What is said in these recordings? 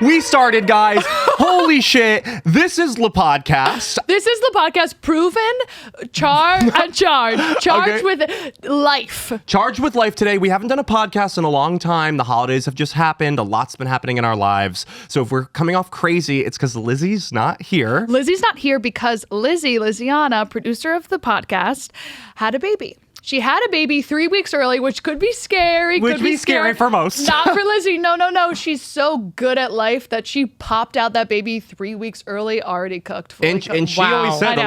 We started, guys. Holy shit. This is the podcast. This is the podcast proven, charged Okay. with life. Charged with life today. We haven't done a podcast in a long time. The holidays have just happened. A lot's been happening in our lives. So if we're coming off crazy, it's because Lizzie's not here. Lizzie's not here because Liziana, producer of the podcast, had a baby. She had a baby 3 weeks early, which could be scary. Which could be scary for most. Not for Lizzie. No. She's so good at life that she popped out that baby 3 weeks early, already cooked. And she always said,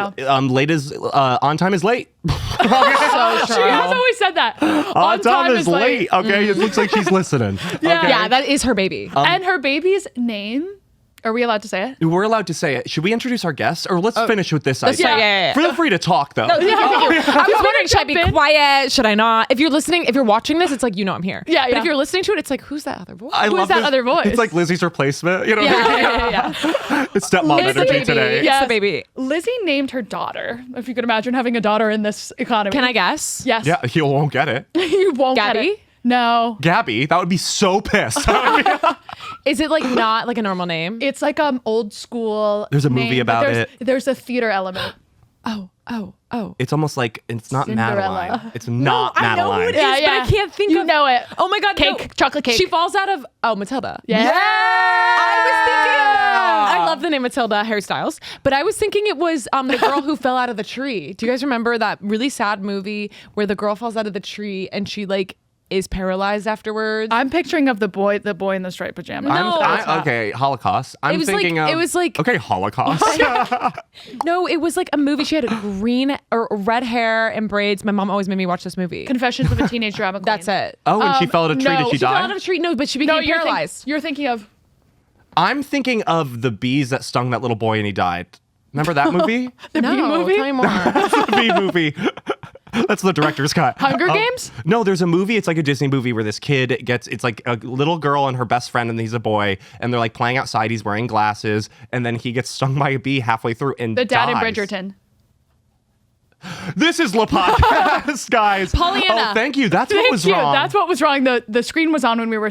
late is on time is late. So true. She has always said that. On time is late. Okay, it looks like she's listening. Yeah. Okay. Yeah, that is her baby. And her baby's name, are we allowed to say it? We're allowed to say it. Should we introduce our guest, or let's finish with this? Yeah. Feel free to talk, though. I was wondering, should I be quiet? Should I not? If you're listening, if you're watching this, it's like, I'm here. Yeah. But if you're listening to it, it's like, who's that other voice? Who is that other voice? It's like Lizzie's replacement. You know what I mean? Yeah. It's stepmom Liz the energy baby. today. Yeah. It's the baby. Lizzie named her daughter. If you could imagine having a daughter in this economy. Can I guess? Yes. Yeah, he won't get it. You won't get Gabby? it. No. Gabby, that would be so pissed. Is it like not like a normal name? It's like old school. There's a movie name, but about it. There's a theater element. Oh. It's almost like it's not Cinderella. Madeline. It's not I know Madeline. who it is, but I can't think You of. know it. Oh my God, Cake, no. chocolate cake. She falls out of Matilda. Yeah. I was thinking. I love the name Matilda, Harry Styles, but I was thinking it was the girl who fell out of the tree. Do you guys remember that really sad movie where the girl falls out of the tree and she is paralyzed afterwards? I'm picturing of the boy in the striped pajamas. No. Okay, Holocaust. I'm was thinking like- of. it was like- Okay, Holocaust. No, it was like a movie. She had a green or red hair and braids. My mom always made me watch this movie. Confessions of a Teenage Drama Queen. That's it. Oh, and she fell out of a tree. no, Did she She fell die? out of a tree. No, but she No, became paralyzed. You're thinking of. I'm thinking of the bees that stung that little boy and he died. Remember that movie? The no, Bee movie? tell me more. The bee movie. That's the director's cut. Hunger Games? No, there's a movie. It's like a Disney movie where this kid it's like a little girl and her best friend, and he's a boy, and they're like playing outside. He's wearing glasses, and then he gets stung by a bee halfway through and The Dad in dies. Bridgerton. This is La Podcast, guys. Pollyanna. Oh, thank you. That's what was wrong. That's what was wrong. The screen was on when we were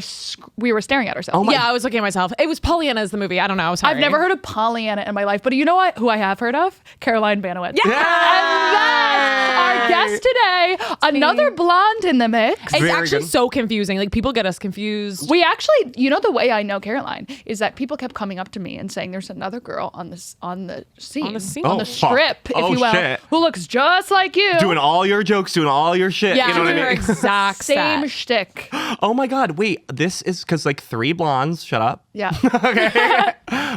staring at ourselves. Oh my- Yeah, I was looking at myself. It was Pollyanna is the movie. I don't know. Sorry. I've never heard of Pollyanna in my life, but you know what? Who I have heard of? Caroline Baniewicz. Yeah. And that's our guest today. Another blonde in the mix. It's Very actually good. so confusing. Like people get us confused. We actually, the way I know Caroline is that people kept coming up to me and saying there's another girl on the scene, On the scene? on Oh, the fuck. strip, if Oh, you will, shit. who looks just like you. Doing all your jokes, doing all your shit. Yeah, you know what I your mean? exact Same set. shtick. Oh my God. Wait, this is because like three blondes. Shut up. Yeah.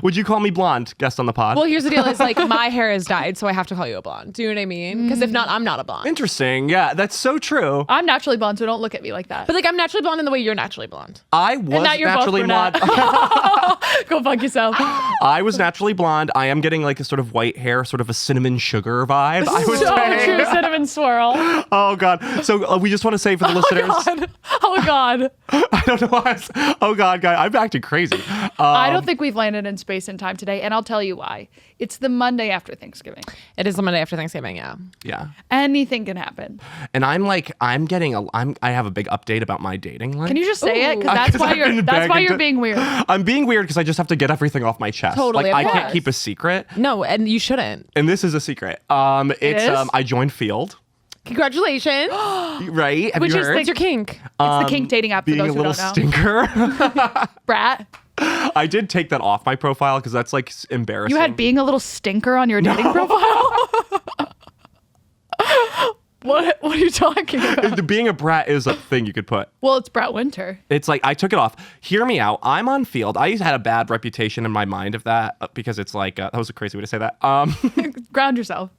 Would you call me blonde? Guest on the pod. Well, here's the deal: is like my hair is dyed, so I have to call you a blonde. Do you know what I mean? Because if not, I'm not a blonde. Interesting. Yeah, that's so true. I'm naturally blonde, so don't look at me like that. But like I'm naturally blonde in the way you're naturally blonde. I was now you're both naturally blonde. brunette. Go fuck yourself. I was naturally blonde. I am getting like a sort of white hair, sort of a cinnamon sugar vibe. I would So say. true, cinnamon swirl. Oh God. So we just want to say for the listeners. Oh God. I don't know why. Oh God, guy, I'm acting crazy. I don't think we've landed in space and time today, and I'll tell you why. It's the Monday after Thanksgiving. It is the Monday after Thanksgiving. Yeah. Yeah. Anything can happen. And I have a big update about my dating life. Can you just say it? Because that's 'Cause why I've been you're begging to- being weird. I'm being weird because I just have to get everything off my chest. Totally, Like of I can't course. keep a secret. No, and you shouldn't. And this is a secret. It's is? I joined Field. Congratulations. Right? Have Which you is heard? What's your kink? It's the kink dating app for Being those a who little don't know. stinker. Brat. I did take that off my profile because that's like embarrassing. You had being a little stinker on your dating profile? What are you talking about? Being a brat is a thing you could put. Well, it's Brat Winter. It's like I took it off. Hear me out. I'm on Field. I had a bad reputation in my mind of that because it's like that was a crazy way to say that. Ground yourself.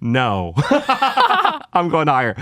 No, I'm going higher.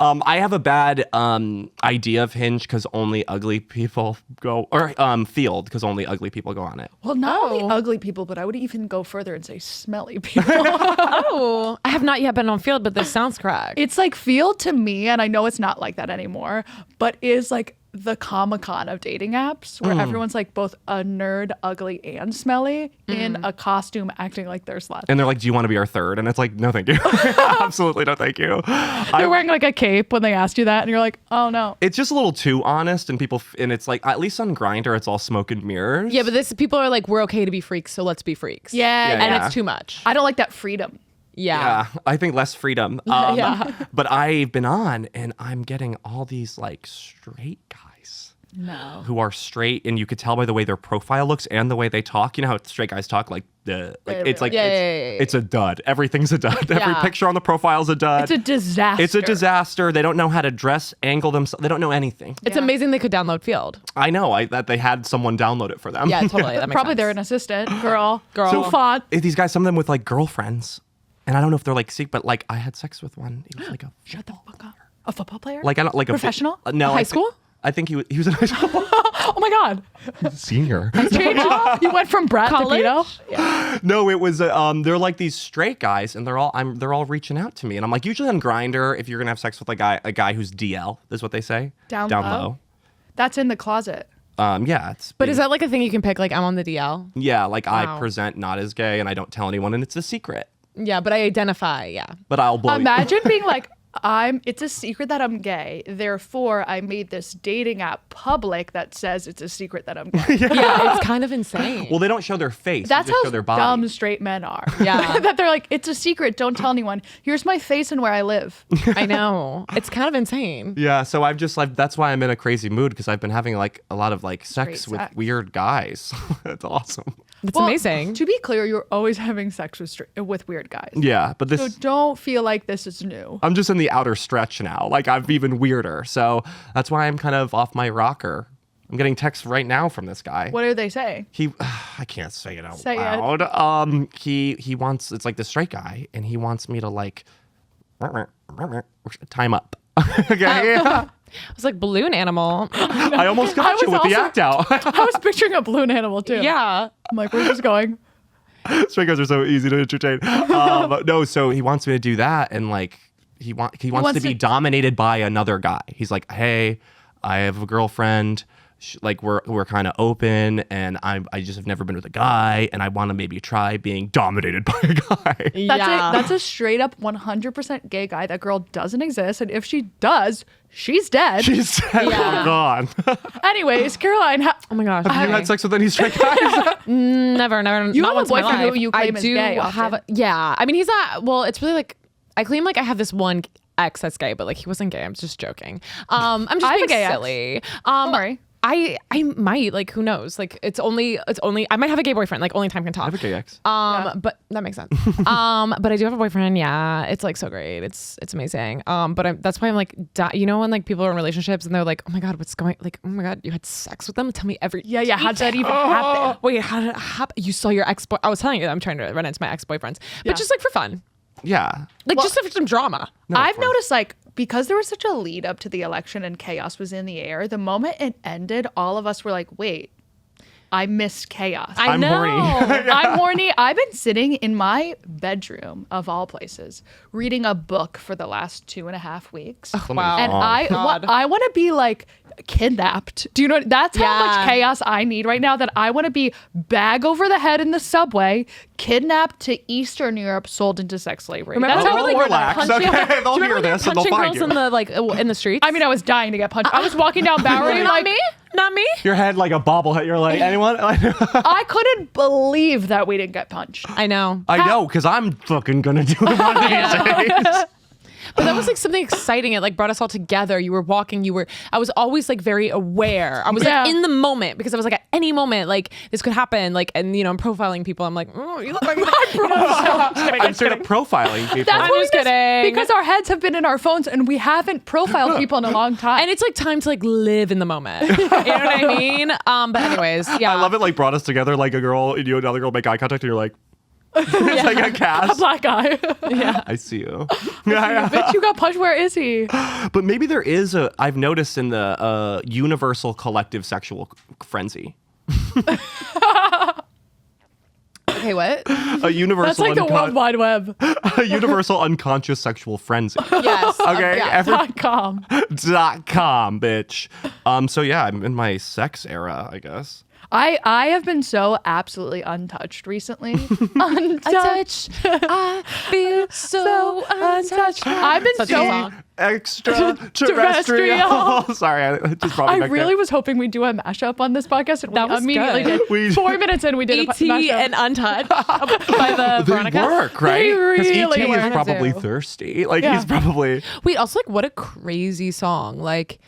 I have a bad idea of Hinge because only ugly people go, or Field because only ugly people go on it. Well, not only ugly people, but I would even go further and say smelly people. Oh, I have not yet been on Field, but this sounds correct. It's like Field to me, and I know it's not like that anymore, but is like the Comic-Con of dating apps where everyone's like both a nerd, ugly, and smelly in a costume acting like they're sluts. And they're like, do you want to be our third? And it's like, no, thank you. Absolutely no, thank you. They're wearing like a cape when they asked you that, and you're like, oh no. It's just a little too honest, and and it's like, at least on Grindr, it's all smoke and mirrors. Yeah, but people are like, we're okay to be freaks, so let's be freaks. Yeah, Yeah, And yeah. it's too much. I don't like that freedom. Yeah, I think less freedom. Yeah. But I've been on, and I'm getting all these like straight guys No. who are straight, and you could tell by the way their profile looks and the way they talk. You know how straight guys talk, like it's like Yeah, it's a dud. Everything's a dud. Every Yeah. picture on the profile is a dud. It's a disaster. It's a disaster. They don't know how to dress, angle themselves. They don't know anything. It's amazing they could download Field. I know that they had someone download it for them. Yeah, totally. That makes Probably sense. they're an assistant. Girl. So- font. These guys, some of them with like girlfriends, and I don't know if they're like sick, but like I had sex with one. He was like a Shut the fuck up. A football player? like I don't like Professional? A no, High I school? I think he was in high school. Oh my God. Senior. You went from Brat College? to Pito? No, it was they're like these straight guys, and they're all reaching out to me, and I'm like, usually on Grindr, if you're gonna have sex with a guy who's DL, is what they say. Down low. low? That's in the closet. Yeah, it's But is that like a thing you can pick? Like, I'm on the DL? yeah, like I Wow. present not as gay, and I don't tell anyone, and it's a secret. Yeah, but I identify, yeah. But I'll blow you. Imagine being like, it's a secret that I'm gay. Therefore, I made this dating app public that says it's a secret that I'm gay. Yeah, it's kind of insane. Well, they don't show their face. That's they just how show their body. dumb straight men are. Yeah. That they're like, it's a secret. Don't tell anyone. Here's my face and where I live. I know. It's kind of insane. Yeah, so I've just like that's why I'm in a crazy mood because I've been having like a lot of like sex Straight with sex. weird guys. That's awesome. It's Well, amazing. To be clear, you're always having sex with weird guys. Yeah, but this So don't feel like this is new. I'm just in the outer stretch now. Like I'm even weirder. So that's why I'm kind of off my rocker. I'm getting texts right now from this guy. What are they saying? I can't say it out Say it. loud. He wants it's like the straight guy, and he wants me to like time up. Okay. I was like, balloon animal. I almost got you was with the also- act out. I was picturing a balloon animal too. Yeah. I'm like, where's this going? Straight guys are so easy to entertain. No, so he wants me to do that, and like he wants to be dominated by another guy. He's like, hey, I have a girlfriend. Like we're kind of open, and I just have never been with a guy, and I want to maybe try being dominated by a guy. That's a straight up 100% gay guy. That girl doesn't exist, and if she does, she's dead. She's said, Yeah. gone. Anyways, Caroline, Oh my gosh. Have you had sex with any straight guys? Never. You not have a once in my boyfriend who life. you claim I is do gay have. often. Yeah. I mean, he's not. Well, it's really like I claim like I have this one ex that's gay, but like he wasn't gay. I'm just joking. I'm just I have a being gay ex. silly. Don't worry. I might, like, who knows? Like, it's only I might have a gay boyfriend, like only time can I talk. have a gay ex. Yeah. But that makes sense. But I do have a boyfriend. Yeah, it's like so great. It's amazing. But that's why I'm like, you know, when like people are in relationships and they're like, oh my god, what's going? Like, oh my god, you had sex with them? Tell me every. Yeah. How'd that even happen? Wait, how did it happen? You saw your ex? I was telling you that I'm trying to run into my ex boyfriends, but Yeah. just like for fun, Yeah. like just for some drama. No, of I've course. noticed, like, because there was such a lead up to the election and chaos was in the air, the moment it ended, all of us were like, wait, I missed chaos. I I'm know. horny. I'm horny. I've been sitting in my bedroom, of all places, reading a book for the last 2.5 weeks. Wow. And Oh, I want to be like kidnapped. Do you know? That's how much Yeah. chaos I need right now. That I want to be bag over the head in the subway, kidnapped to Eastern Europe, sold into sex slavery. Remember That's when how we were, like, bored I relax, am. okay? They'll Do you hear remember when they were this and they'll punching find girls you. in the streets? I mean, I was dying to get punched. I was walking down Bowery, not like me, not me. Your head like a bobblehead. You're like, anyone? I couldn't believe that we didn't get punched. I know. I know, because I'm fucking gonna do it one of these days. But that was like something exciting. It like brought us all together. You were walking. I was always like very aware. I was Yeah. like in the moment because I was like at any moment like this could happen. Like, and you know, I'm profiling people. I'm like, oh, you look like I'm straight up profiling people. That's I'm what just we miss, kidding. because our heads have been in our phones and we haven't profiled people in a long time. And it's like time to like live in the moment. You know what I mean? But anyways, yeah. I love it. Like brought us together. Like a girl, you and another girl make eye contact, and you're like, it's like a cast. Black guy. Yeah. I see you. Yeah. Bitch, you got punched. Where is he? But maybe there is I've noticed in the universal collective sexual frenzy. Okay, what? A universal That's like the World Wide Web. a universal unconscious sexual frenzy. Yes. Okay, Yeah. .com. .com, bitch. So yeah, I'm in my sex era, I guess. I have been so absolutely untouched recently. Untouched. I feel so untouched. I've been Such a so song. Extraterrestrial. Sorry, I just brought me I back really there. was hoping we'd do a mashup on this podcast, and That we was immediately good. did. We- 4 minutes in, we did a E.T. mashup. and Untouched by the They Veronica. work, right? They Because really E.T. is work. probably Do. thirsty. Like Yeah. he's probably. Wait, also like what a crazy song. Like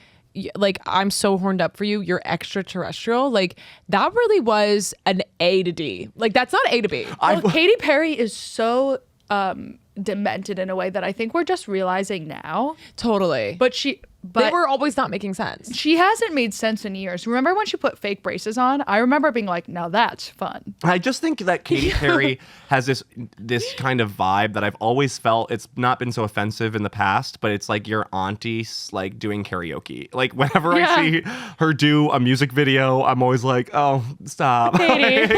I'm so horned up for you. You're extraterrestrial. Like that really was an A to D. Like that's not A to B. Well, Katy Perry is so demented in a way that I think we're just realizing now. Totally. But they were always not making sense. she hasn't made sense in years. Remember when she put fake braces on? I remember being like, now that's fun. I just think that Katy Perry has this kind of vibe that I've always felt. It's not been so offensive in the past, but it's like your auntie like doing karaoke. Like whenever I see her do a music video, I'm always like, oh, stop. Okay,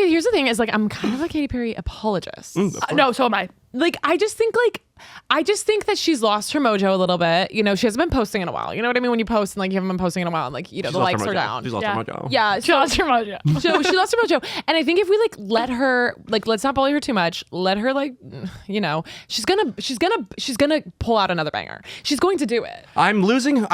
here's the thing: is like I'm kind of a Katy Perry apologist. No, so am I. Like I just think that she's lost her mojo a little bit. You know, she hasn't been posting in a while. You know what I mean? When you post and like you haven't been posting in a while, and like the likes are down. She's lost her mojo. Yeah, She lost her mojo. so she lost her mojo. And I think if we like let her, like, let's not bully her too much. Let her like, you know, she's gonna pull out another banger. She's going to do it. I'm losing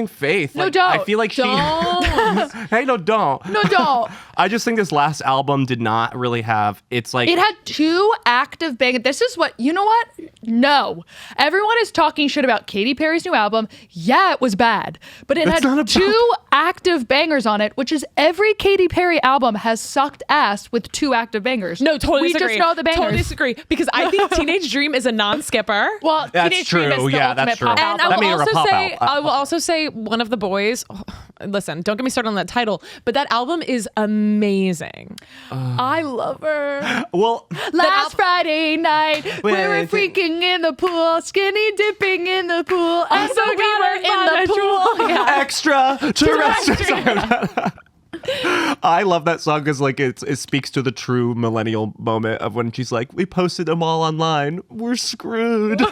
faith. No, Like, don't. I feel like Don't. Hey, no, don't. No, don't. I just think this last album did not really have. It's like It had 2 active bangers. This is what, you know what? No. Everyone is talking shit about Katy Perry's new album. Yeah, it was bad. But it That's not had about- 2 active bangers on it, which is every Katy Perry album has sucked ass with 2 active bangers. No, totally We disagree. just know the bangers. Totally disagree. Because I think Teenage Dream is a non-skipper. Well, That's Teenage Dream true. is the Yeah, that's ultimate true. pop And album. That made her a pop out. I will also say one of the boys. Listen, don't get me started on that title, but that album is amazing. I love her. well, Last Friday night, we Wait, were wait, freaking in the pool, skinny dipping in the pool. I So we were in the pool. Yeah. extraterrestrial. I love that song because like it speaks to the true millennial moment of when she's like, we posted them all online, we're screwed.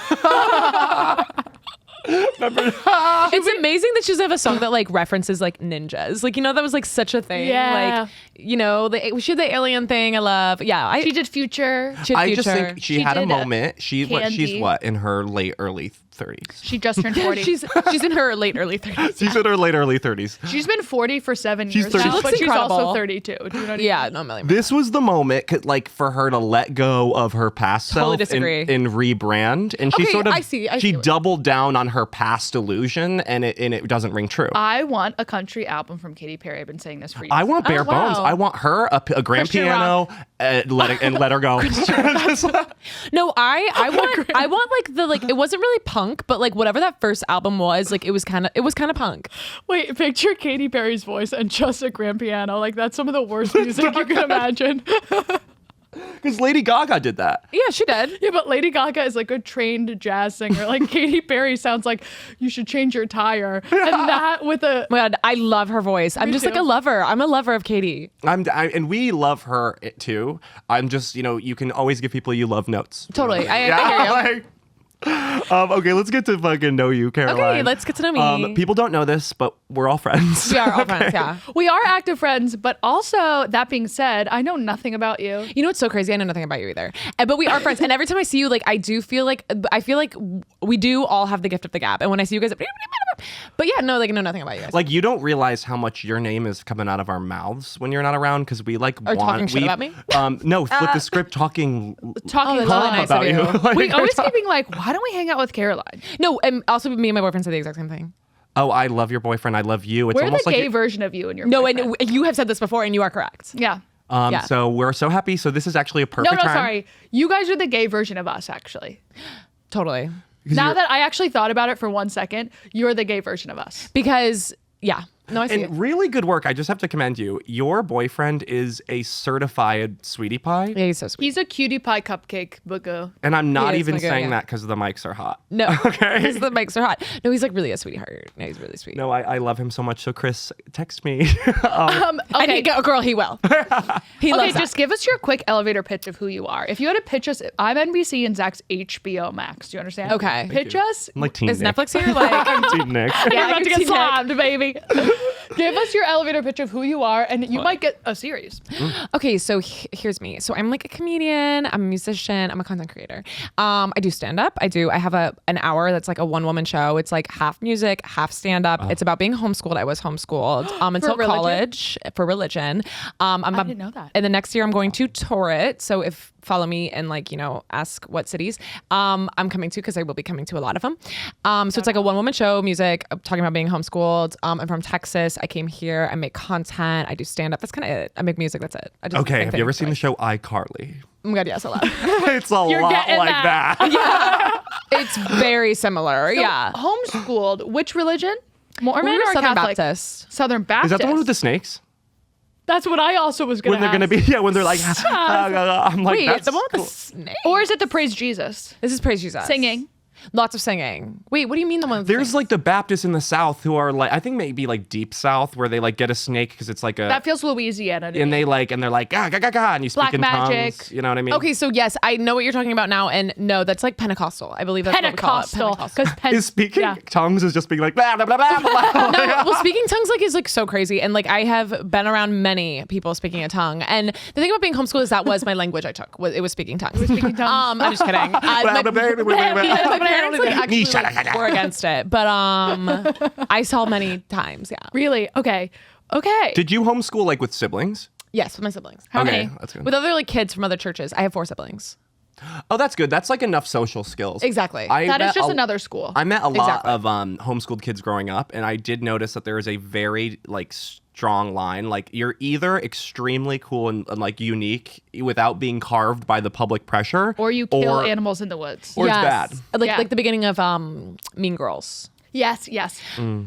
It's amazing that she doesn't have a song that like references like ninjas. Like, you know, that was like such a thing. Yeah. Like, you know, she had the alien thing. I love. Yeah. She did Future. She had I just Future. think she She had a did, moment. She's Candy. what in her early 30s. She just turned 40. She's in her late early 30s. She's in her early 30s. She's been 40 for 7 She's years 30. now, She looks but she's also incredible. 32. Do you know what I mean? Yeah, no, million. This was the moment, like, for her to let go of her past Totally self disagree. and rebrand, and she Okay, sort of I see she what- doubled down on her past illusion, and it doesn't ring true. I want a country album from Katy Perry. I've been saying this for years. I want bare wow. bones. I want her a grand Christian piano, let her go. No, I want like the like it wasn't really punk, but like whatever that first album was, like it was kind of punk. Wait, picture Katy Perry's voice and just a grand piano. Like, that's some of the worst music you can imagine. Because Lady Gaga did that. Yeah, she did. Yeah, but Lady Gaga is like a trained jazz singer. Like, Katy Perry sounds like you should change your tire. And that with a... Oh my God, I love her voice. I'm just like too. a lover. I'm a lover of Katy. And we love her too. I'm just, you can always give people you love notes. Totally. I hear you. like, okay, let's get to fucking know you, Caroline. Okay, let's get to know me. People don't know this, but we're all friends. We are all friends, yeah. We are active friends, but also, that being said, I know nothing about you. You know what's so crazy? I know nothing about you either. But we are friends. And every time I see you, like, I feel like we do all have the gift of the gab. And when I see you guys, but yeah, no, like, I know nothing about you guys. Like, you don't realize how much your name is coming out of our mouths when you're not around, because we like Are talking shit about me? No, flip the script talking Talking that's really nice about of you. Like, We always keep being like, why don't we hang out with Caroline? No, and also me and my boyfriend said the exact same thing. oh, I love your boyfriend. I love you. It's We're the almost like gay version of you and your No, boyfriend. and you have said this before, and you are correct. Yeah. yeah. So we're so happy. So this is actually a No, perfect time. sorry. You guys are the gay version of us, actually. Totally. Now that I actually thought about it for 1 second, you're the gay version of us. Because, yeah. No, I see it. And really good work. I just have to commend you. Your boyfriend is a certified sweetie pie. Yeah, he's so sweet. He's a cutie pie cupcake bugger. And I'm not He is even my guy, saying yeah. that because the mics are hot. No, Okay. because the mics are hot. No, he's like really a sweetheart. No, he's really sweet. No, I love him so much. So Chris, text me. And Okay. girl, he will. He Okay, loves just give us your quick elevator pitch of who you are. If you had to pitch us, I'm NBC and Zach's HBO Max. Do you understand? Okay. Pitch us. I'm like Team Is Nick. Netflix here? Like, I'm Team Nick. You're Yeah, about to you're get Team slammed, baby. Give us your elevator pitch of who you are, and you might get a series. okay, so here's me. So I'm like a comedian. I'm a musician. I'm a content creator. I do stand up. I have an hour that's like a one woman show. It's like half music, half stand up. It's about being homeschooled. I was homeschooled until religion? college for religion. I didn't know that. And the next year I'm going to tour it. So if follow me and like, ask what cities I'm coming to, because I will be coming to a lot of them. So it's like a one woman show, music, talking about being homeschooled. I'm from Texas. I came here. I make content. I do stand up. That's kind of it. I make music. That's it. I just do the Okay, same have thing. you ever seen the show iCarly? Oh my God, yes, a lot. It's a lot getting like that. It's very similar. yeah. Homeschooled. Which religion? Mormon We're or Southern Catholic? Baptist. Southern Baptist. Is that the one with the snakes? That's what I also was going When to they're going to be, when they're like, I'm like, Wait, that's the one with cool. the snake? Or is it the Praise Jesus? This is Praise Jesus. Singing. Lots of singing. Wait, what do you mean the one with the There's snake? like the Baptists in the South who are like, I think maybe like deep South, where they like get a snake because it's like a, That feels Louisiana to and me. they're like, ga, ga, ga, ga, and you speak Black in magic. tongues. You know what I mean? Okay, so yes, I know what you're talking about now, and no, that's like Pentecostal. I believe that's Pentecostal. what we call it. Pentecostal. Because Is speaking tongues is just being like, blah, blah, blah, blah, blah. No, well, speaking tongues like is like so crazy, and like I have been around many people speaking a tongue, and the thing about being homeschooled is that was my language I took. It was speaking tongues. speaking tongues. I'm just kidding. My parents like actually were against it, but I saw many times. Yeah. Really? Okay. Okay. Did you homeschool like with siblings? Yes, with my siblings. How Okay, many? that's good. With other like kids from other churches. I have 4 siblings. Oh, that's good. That's like enough social skills. Exactly. That is met just a- another school. I met a lot Exactly. of homeschooled kids growing up, and I did notice that there is a very like strong line. Like you're either extremely cool and like unique without being carved by the public pressure, or you kill animals in the woods. or it's bad. Like Yeah. like the beginning of Mean Girls. Yes, yes.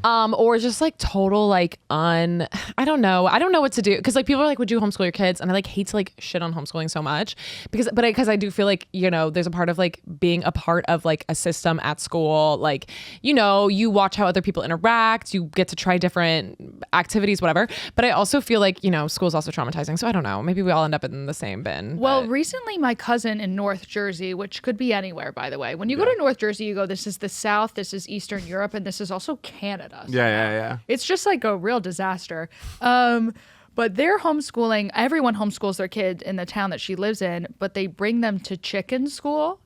Or just like total like I don't know what to do, because like people are like, would you homeschool your kids? And I like hate to like shit on homeschooling so much because I do feel like there's a part of like being a part of like a system at school, like you watch how other people interact, you get to try different activities, whatever. But I also feel like school's also traumatizing, so I don't know, maybe we all end up in the same bin. Well, but- recently my cousin in North Jersey, which could be anywhere, by the way, when you go to North Jersey, you go, this is the South, this is Eastern Europe, and this is also Canada. Yeah. It's just like a real disaster. But they're homeschooling. Everyone homeschools their kid in the town that she lives in, but they bring them to chicken school.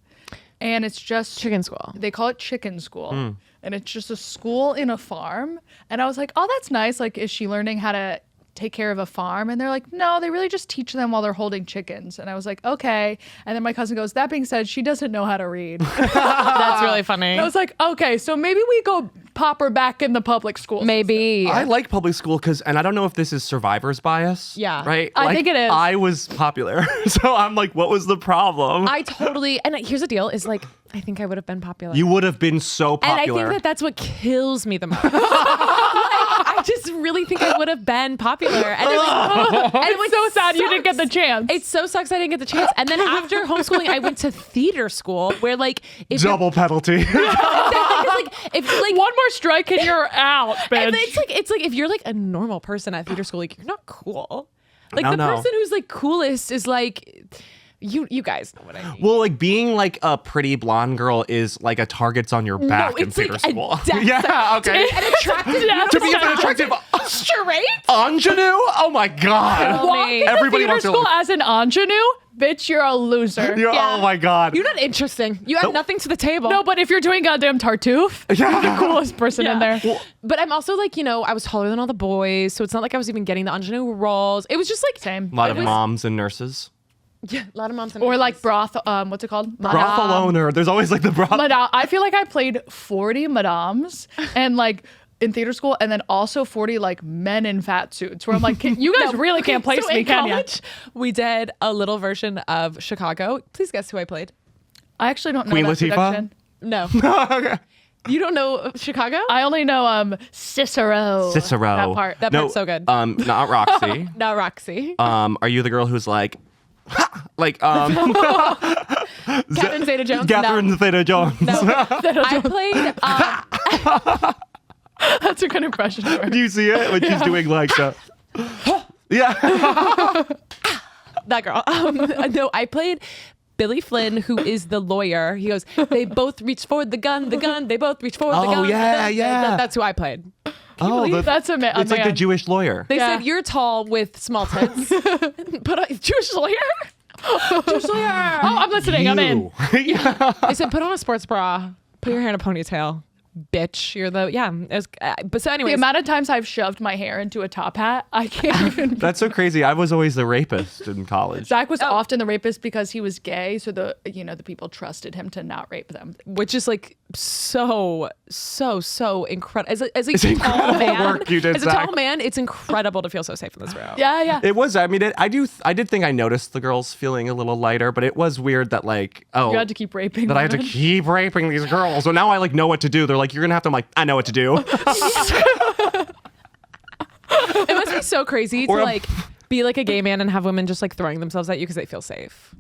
And it's just Chicken school. They call it chicken school. And it's just a school in a farm. And I was like, oh, that's nice. Like, is she learning how to take care of a farm? And they're like, no, they really just teach them while they're holding chickens. And I was like, okay. And then my cousin goes, that being said, she doesn't know how to read. That's really funny. And I was like, okay, so maybe we go pop her back in the public school. Maybe. I like public school because, and I don't know if this is survivor's bias. Yeah. Right? I think it is. I was popular. So I'm like, what was the problem? I totally, and here's the deal, is like, I think I would have been popular. You would have been so And I popular. think that that's what kills me the most. I just really think I would have been popular. And it was so sad you didn't get the chance. It so sucks I didn't get the chance. And then after homeschooling, I went to theater school where like if you're- Double penalty. if like one more strike and you're out, and bitch. it's like if you're like a normal person at theater school, like you're not cool. Like No, the no. person who's like coolest is like you guys know what I mean. Well, like being like a pretty blonde girl is like a targets on your back in it's theater like a school. death Yeah, okay. An attractive To be an attractive straight. ingenue? Oh my god. Walk into Everybody theater wants to school look. as an ingenue, bitch, you're a loser. Yeah. Oh my god. You're not interesting. You add nothing to the table. No, but if you're doing goddamn Tartuffe, you're the coolest person in there. But I'm also like, I was taller than all the boys, so it's not like I was even getting the ingenue roles. It was just like Same. A lot of was- moms and nurses. yeah, a lot of moms and Or nurses. like broth, what's it called? Brothel owner. There's always like the brothel. Madame. I feel like I played 40 madames and like in theater school, and then also 40 like men in fat suits where I'm like, you guys really can't place So me, in can you? college, we did a little version of Chicago. Please guess who I played. I actually don't know Queen that Latifah? production. No. Okay. You don't know Chicago? I only know Cicero. That part. That part's so good. Not Roxy. Not Roxy. Are you the girl who's like, like Catherine Zeta-Jones? Catherine Zeta-Jones? No. I played. That's a good impression of her. Do you see it when she's doing like the? Yeah. That girl. No, I played Billy Flynn, who is the lawyer. He goes, they both reach for the gun, they both reach for the gun. Oh, yeah. That's who I played. That's amazing. It's like the Jewish lawyer. They said, you're tall with small tits. But Jewish lawyer? Jewish lawyer. Oh, I'm listening. I'm in. They said, put on a sports bra, put your hair in a ponytail. Bitch, you're the but so anyways, the amount of times I've shoved my hair into a top hat, I can't even. That's so crazy. I was always the rapist in college. Zach was often the rapist because he was gay, so the people trusted him to not rape them, which is like so incredible. As a incredible tall man, work you did, as a Zach. tall man, it's incredible to feel so safe in this room. Yeah. It was. I mean, I did think I noticed the girls feeling a little lighter, but it was weird that like, you had to keep raping. That I had to women. keep raping these girls. So now I like know what to do. They're like, you're gonna have to. I'm like, I know what to do. It must be so crazy to Or like be like a gay man and have women just like throwing themselves at you because they feel safe.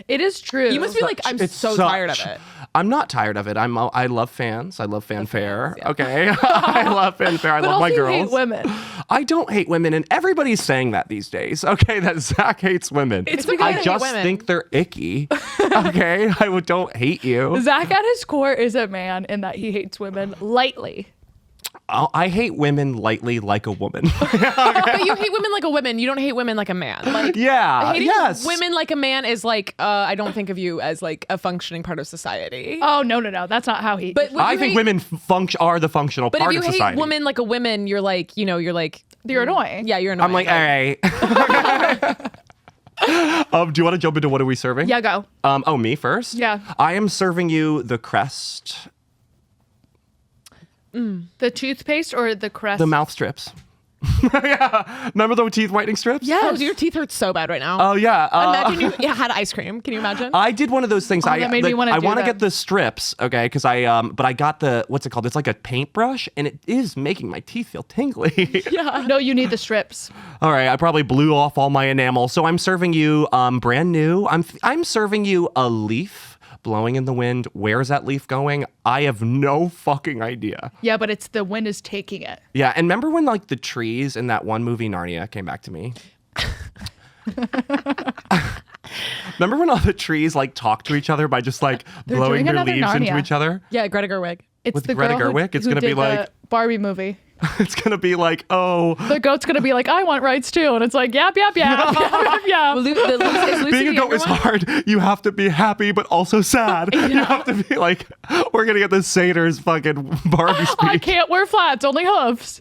It is true. You must be like, I'm so tired of it. I'm not tired of it. I love fans. I love fanfare. Fans, yeah. Okay. I love fanfare. I but love my also you girls. hate women. I don't hate women, and everybody's saying that these days. Okay, that Zach hates women. It's because I I hate just women. think they're icky. Okay, don't hate you. Zach at his core is a man in that he hates women lightly. I hate women lightly like a woman. But you hate women like a woman. You don't hate women like a man. Like, Yeah. hating Yes. women like a man is like, I don't think of you as like a functioning part of society. Oh no, that's not how he. But I think women are the functional But part if of you hate society. women like a woman, you're like, you're annoying. Yeah, you're annoying. I'm like, all right. Do you want to jump into what are we serving? Yeah, go. Me first? Yeah. I am serving you the Crest, The toothpaste or the Crest? the mouth strips. Yeah. Remember the teeth whitening strips? Oh, your teeth hurt so bad right now. Oh, yeah. Imagine you had ice cream. Can you imagine? I did one of those things. that made me wanna I do want to that. get the strips, okay? Because but I got the, what's it called? It's like a paintbrush, and it is making my teeth feel tingly. No, you need the strips. All right, I probably blew off all my enamel. So I'm serving you brand new. I'm serving you a leaf blowing in the wind. Where's that leaf going? I have no fucking idea. Yeah, but it's the wind is taking it. Yeah, and remember when like the trees in that one movie Narnia came back to me? Remember when all the trees like talk to each other by just like blowing doing their another leaves into Narnia. each other? Yeah, Greta Gerwig. It's With the Greta girl Gerwig, it's who gonna be did like- the Barbie movie. It's gonna be like, oh, The goat's gonna be like, I want rights too, and it's like, yap. Well, is Lucy being a the goat younger is one? hard. You have to be happy but also sad. You have to be like, we're gonna get the satyr's fucking Barbie speech. I can't wear flats, only hooves.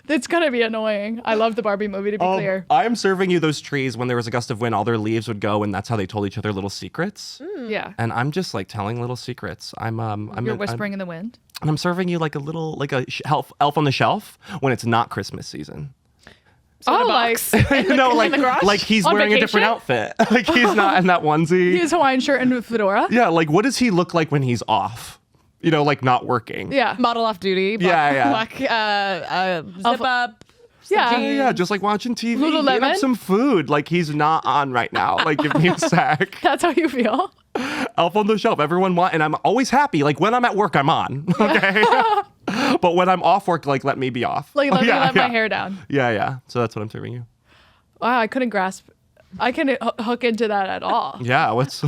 It's gonna be annoying. I love the Barbie movie, to be clear. I am serving you those trees. When there was a gust of wind, all their leaves would go, and that's how they told each other little secrets. Yeah. And I'm just like telling little secrets. I'm You're whispering in the wind. and I'm serving you like a little elf on the shelf when it's not Christmas season. So in a like box. In the garage? like he's On wearing a different vacation? outfit. Like he's not in that onesie. his Hawaiian shirt and fedora. Yeah, like what does he look like when he's off? Like not working. Yeah. Model off duty. Yeah. Black, zip up. Yeah. Yeah, just like watching TV, Lululemon? eating up some food. Like he's not on right now. Like give me a sec. That's how you feel. Elf on the shelf. Everyone and I'm always happy. Like when I'm at work, I'm on. Okay. But when I'm off work, like let me be off. Like, let me let my yeah. hair down. Yeah. So that's what I'm serving you. Wow, I couldn't grasp. I couldn't hook into that at all. Yeah. What's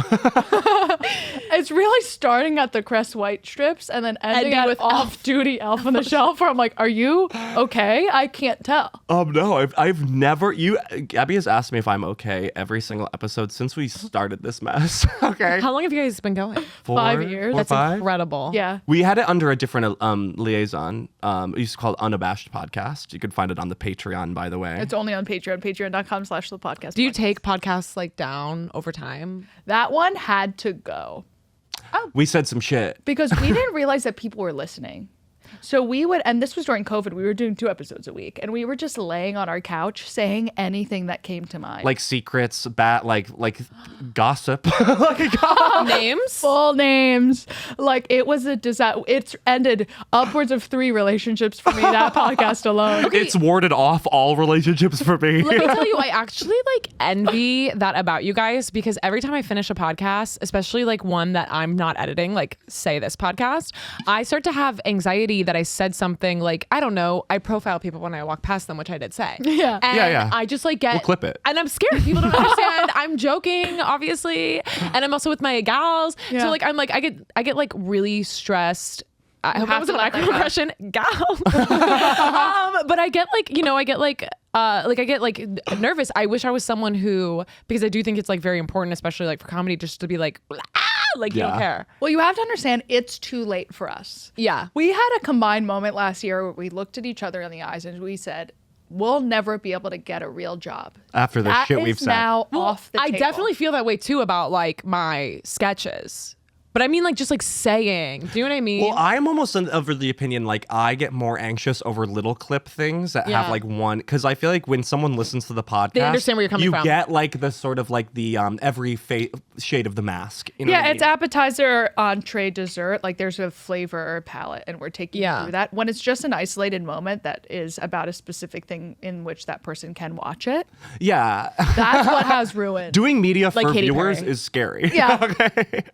It's really starting at the Crest White strips and then ending Ending with with off-duty Elf on the Shelf. Where I'm like, are you okay? I can't tell. no, I've never Gabby has asked me if I'm okay every single episode since we started this mess. Okay. How long have you guys been going? 5 years. Four, That's five? Incredible. Yeah. We had it under a different liaison. We used to call it Unabashed Podcast. You could find it on the Patreon, by the way. It's only on Patreon, patreon.com/thepodcast. Do you take podcasts like down over time? That one had to go We said some shit. because we didn't realize that people were listening. So we would, and this was during COVID, we were doing 2 episodes a week, and we were just laying on our couch saying anything that came to mind. Like secrets, like gossip. Names? Full names. Like, it was a disaster. It's ended upwards of 3 relationships for me, that podcast alone. It's warded off all relationships for me. Let me tell you, I actually like envy that about you guys, because every time I finish a podcast, especially like one that I'm not editing, like say this podcast, I start to have anxiety that I said something like, I don't know, I profile people when I walk past them, which I did say. Yeah. And Yeah. I just like get... We'll clip it. And I'm scared. People don't understand. I'm joking, obviously. And I'm also with my gals. Yeah. So like, I'm like, I get like really stressed. I hope that was a let that go. microaggression, gal. But I get like, I get like nervous. I wish I was someone who, because I do think it's like very important, especially like for comedy, just to be like, like you don't care. Well, you have to understand, it's too late for us. Yeah. We had a combined moment last year where we looked at each other in the eyes and we said, we'll never be able to get a real job. After the That shit is we've said. now off the I table. definitely feel that way too about like my sketches. But I mean, like, just like saying, do you know what I mean? Well, I'm almost of the opinion, like, I get more anxious over little clip things that have like one, because I feel like when someone listens to the podcast, They understand where you're coming you from. get like the sort of like the every shade of the mask. You know what I It's mean? appetizer, entree, dessert. Like, there's a flavor palette, and we're taking you through that. When it's just an isolated moment that is about a specific thing in which that person can watch it, Yeah. that's what has ruined. Doing media Like for Katy viewers Perry. is scary. Yeah. Okay.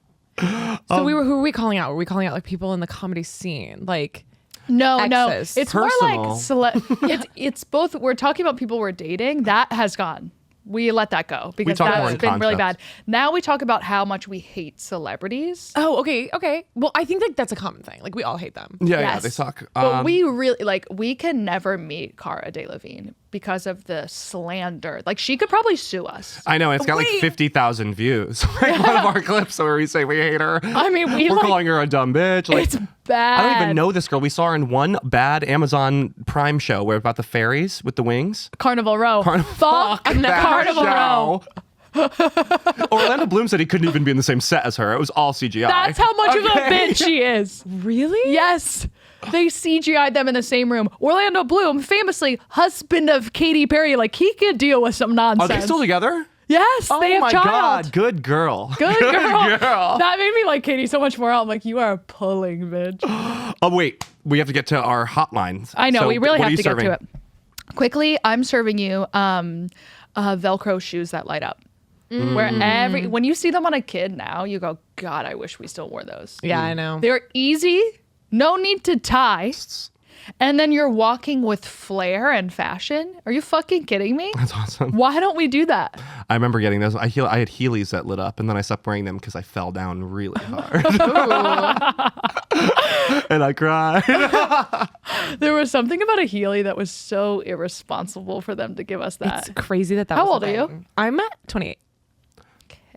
So who were we calling out? Were we calling out like people in the comedy scene? Like, No, Exes. it's Personal. more like it's both. We're talking about people we're dating. That has gone. We let that go because talk more that's in been really bad. concepts. Now we talk about how much we hate celebrities. oh, okay. Well, I think like that's a common thing. Like we all hate them. Yeah, Yes. they suck. But we really we can never meet Cara Delevingne because of the slander. Like, she could probably sue us. I know, it's got like 50,000 views. Like one of our clips where we say we hate her. I mean, we're calling her a dumb bitch. Like, it's bad. I don't even know this girl. We saw her in one bad Amazon Prime show where about the fairies with the wings. Carnival Row. Fuck that Carnival Row. show. Orlando Bloom said he couldn't even be in the same set as her. It was all CGI. That's how much of a bitch she is. Really? Yes. They CGI'd them in the same room. Orlando Bloom, famously husband of Katy Perry, like, he could deal with some Are nonsense. they still together? Yes, Oh they have my child. God. Good girl. Good girl. That made me like Katy so much more. I'm like, you are a pulling bitch. Oh, wait. We have to get to our hotlines. I know, So we really what are have you to serving? get to it. Quickly, I'm serving you Velcro shoes that light up. Where when you see them on a kid now, you go, God, I wish we still wore those. Yeah, I know. They're easy, no need to tie. And then you're walking with flair and fashion. Are you fucking kidding me? That's awesome. Why don't we do that? I remember getting those. I had Heelys that lit up, and then I stopped wearing them because I fell down really hard. And I cried. There was something about a Healy that was so irresponsible for them to give us that. It's crazy that How was old a are you? thing. I'm at 28.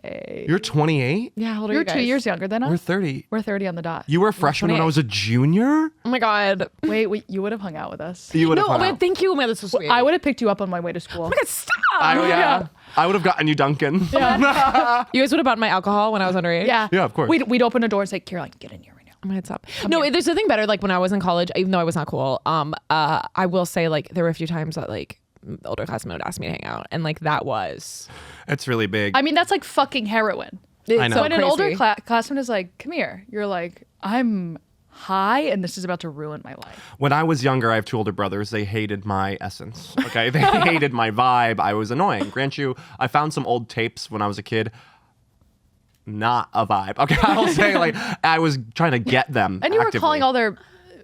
Okay. You're 28? Yeah, how old are You're you guys? 2 years younger than us. We're 30. We're 30 on the dot. You were a freshman when I 28. was a junior? Oh my God. Wait, you would have hung out with us. You would have No, hung wait, out. thank you. Man, that's so sweet. I would have picked you up on my way to school. Oh my God, stop. Yeah. I would have gotten you Duncan. You guys would have bought my alcohol when I was underage? Yeah. Yeah, of course. We'd open a door and say, Caroline, get in here right now. Oh my God, stop. No, there's nothing better. Like when I was in college, even though I was not cool, I will say like there were a few times that like the older classmen would ask me to hang out, and like that was It's really big. I mean, that's like fucking heroin. I know. So when an older crazy. classman is like, come here, you're like, I'm high and this is about to ruin my life. When I was younger, I have 2 older brothers. They hated my essence. Okay. They hated my vibe. I was annoying. Grant you, I found some old tapes when I was a kid. Not a vibe. Okay. I'll say like I was trying to get them. And you were actively. calling all their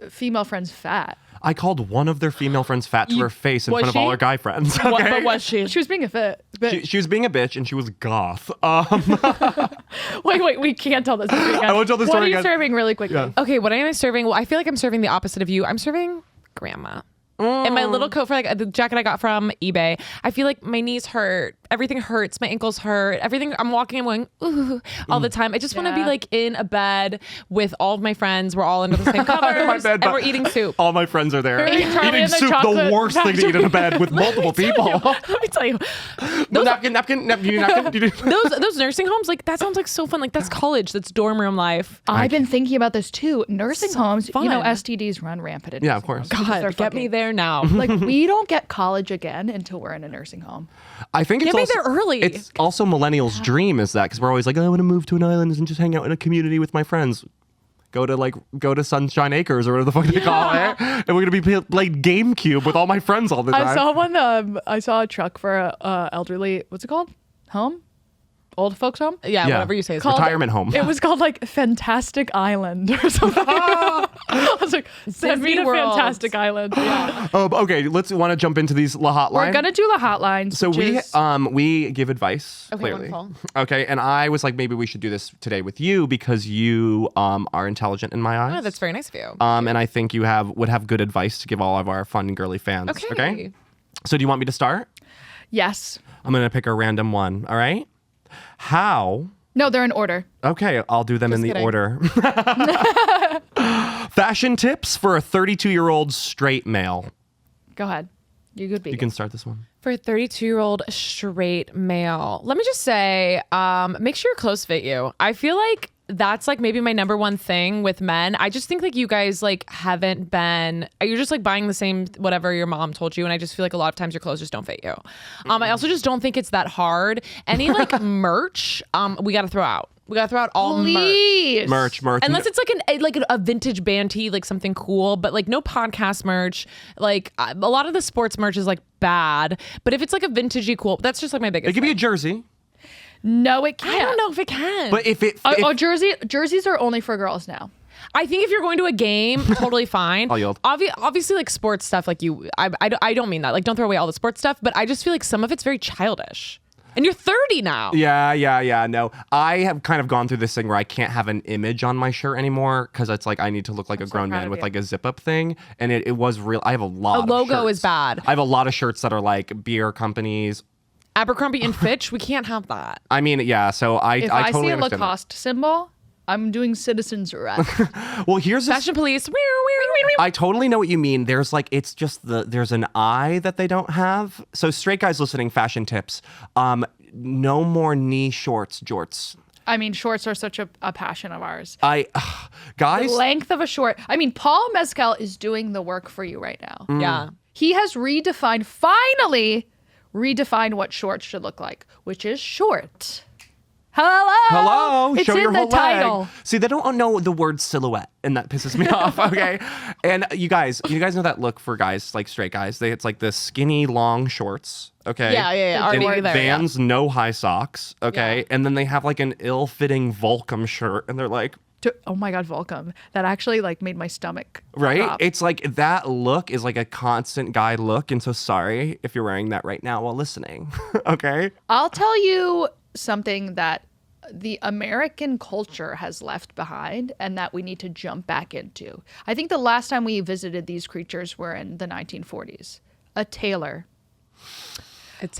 female friends fat. I called one of their female friends fat to her face in was front of all she? her guy friends. What, Okay? but was she? She was being a fit. She was being a bitch and she was goth. Wait, we can't tell this story again. I won't tell this What story are you again. serving really quickly? Yeah. Okay, what am I serving? Well, I feel like I'm serving the opposite of you. I'm serving grandma. And my little coat for like the jacket I got from eBay. I feel like my knees hurt everything hurts. My ankles hurt. Everything. I'm walking and going, ooh, all the time. I just want to be like in a bed with all of my friends. We're all under the same covers and we're eating soup. All my friends are there. Eating soup, the worst thing to eat in a bed with multiple people. Let me tell you. Napkin. Those nursing homes, like that sounds like so fun. Like that's college. That's dorm room life. I've been thinking about this too. Nursing homes, fun. STDs run rampant in Yeah, nursing of course. homes because God, get me there now. Like we don't get college again until we're in a nursing home. I think it's Get me also, there early. It's also millennials' dream is that because we're always like, I want to move to an island and just hang out in a community with my friends. Go to Sunshine Acres or whatever the fuck they call it, and we're gonna be playing GameCube with all my friends all the time. I saw a truck for elderly. What's it called? Home? Old folks home? Yeah, whatever you say. Is retirement home. It was called like Fantastic Island or something. I was like, send me to World. Fantastic Island. Yeah. Okay, let's want to jump into these La Hotline. We're gonna do the hotlines. So we give advice, Okay, clearly. wonderful. Okay, and I was like, maybe we should do this today with you because you are intelligent in my eyes. Oh, that's very nice of you. And I think you would have good advice to give all of our fun and girly fans. Okay. So do you want me to start? Yes. I'm gonna pick a random one. All right. How? No, they're in order. Okay, I'll do them in the kidding. order. Fashion tips for a 32-year-old straight male. Go ahead. You could be. You can start this one. For a 32-year-old straight male, let me just say, make sure your clothes fit you. I feel like that's like maybe my number one thing with men. I just think like you guys like haven't been, you're just like buying the same whatever your mom told you, and I just feel like a lot of times your clothes just don't fit you. I also just don't think it's that hard. Any like merch, we got to throw out. We gotta throw out all Merch. Unless it's like a vintage band tee, like something cool, but like no podcast merch. Like a lot of the sports merch is like bad, but if it's like a vintagey cool, that's just like my biggest. It could be a jersey. No, it can't. I don't know if it can. But if jerseys are only for girls now. I think if you're going to a game, totally fine. I'll yield. Obviously, like sports stuff, like I don't mean that. Like, don't throw away all the sports stuff, but I just feel like some of it's very childish. And you're 30 now. Yeah. No, I have kind of gone through this thing where I can't have an image on my shirt anymore because it's like I need to look like a grown man with like a zip up thing. And it was real. I have a lot. A logo of shirts. is bad. I have a lot of shirts that are like beer companies. Abercrombie and Fitch, we can't have that. I mean, yeah. So I totally see a understand Lacoste symbol, I'm doing citizens arrest. Well, here's Fashion police. I totally know what you mean. There's like, it's just there's an eye that they don't have. So straight guys listening, fashion tips. No more knee jorts. I mean, shorts are such a passion of ours. Guys. The length of a short. I mean, Paul Mescal is doing the work for you right now. Yeah. He has finally redefined what shorts should look like, which is short. Hello. It's Show in your the whole title. leg. See, they don't know the word silhouette, and that pisses me off. Okay, and you guys know that look for guys, like straight guys. It's like the skinny long shorts. Okay. Yeah. Already there. Vans, no high socks. Okay, and then they have like an ill-fitting Volcom shirt, and they're like. Oh my God, Volcom. That actually like made my stomach right drop. It's like that look is like a constant guy look, and so sorry if you're wearing that right now while listening. Okay, I'll tell you something that the American culture has left behind and that we need to jump back into. I think the last time we visited these creatures were in the 1940s. A tailor.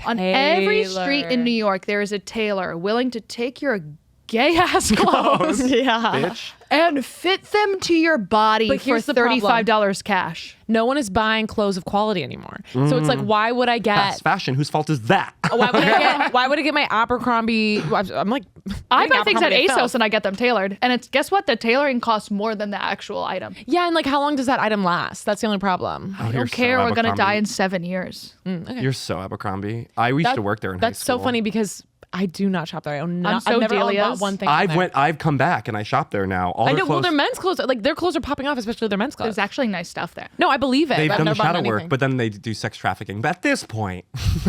On every street in New York, there is a tailor willing to take your gay ass clothes bitch. and fit them to your body But for here's the $35 cash. No one is buying clothes of quality anymore. So it's like, why would I get Fast fashion. Whose fault is that? why would I get my Abercrombie? I'm like, I buy things at Abercrombie ASOS and I get them tailored. And it's guess what? The tailoring costs more than the actual item. yeah, and like, how long does that item last? That's the only problem. I don't care. We're going to die in 7 years. You're so Abercrombie. I used to work there in high That's school. so funny because I do not shop there. I've so never owned Delia's. one thing. from there. I've come back and I shop there now. All I their know. Well, clothes, their men's clothes, like their clothes are popping off, especially their men's clothes. There's actually nice stuff there. No, I believe it. they've but I've done the never bought shadow work, anything. but then they do sex trafficking. But at this point,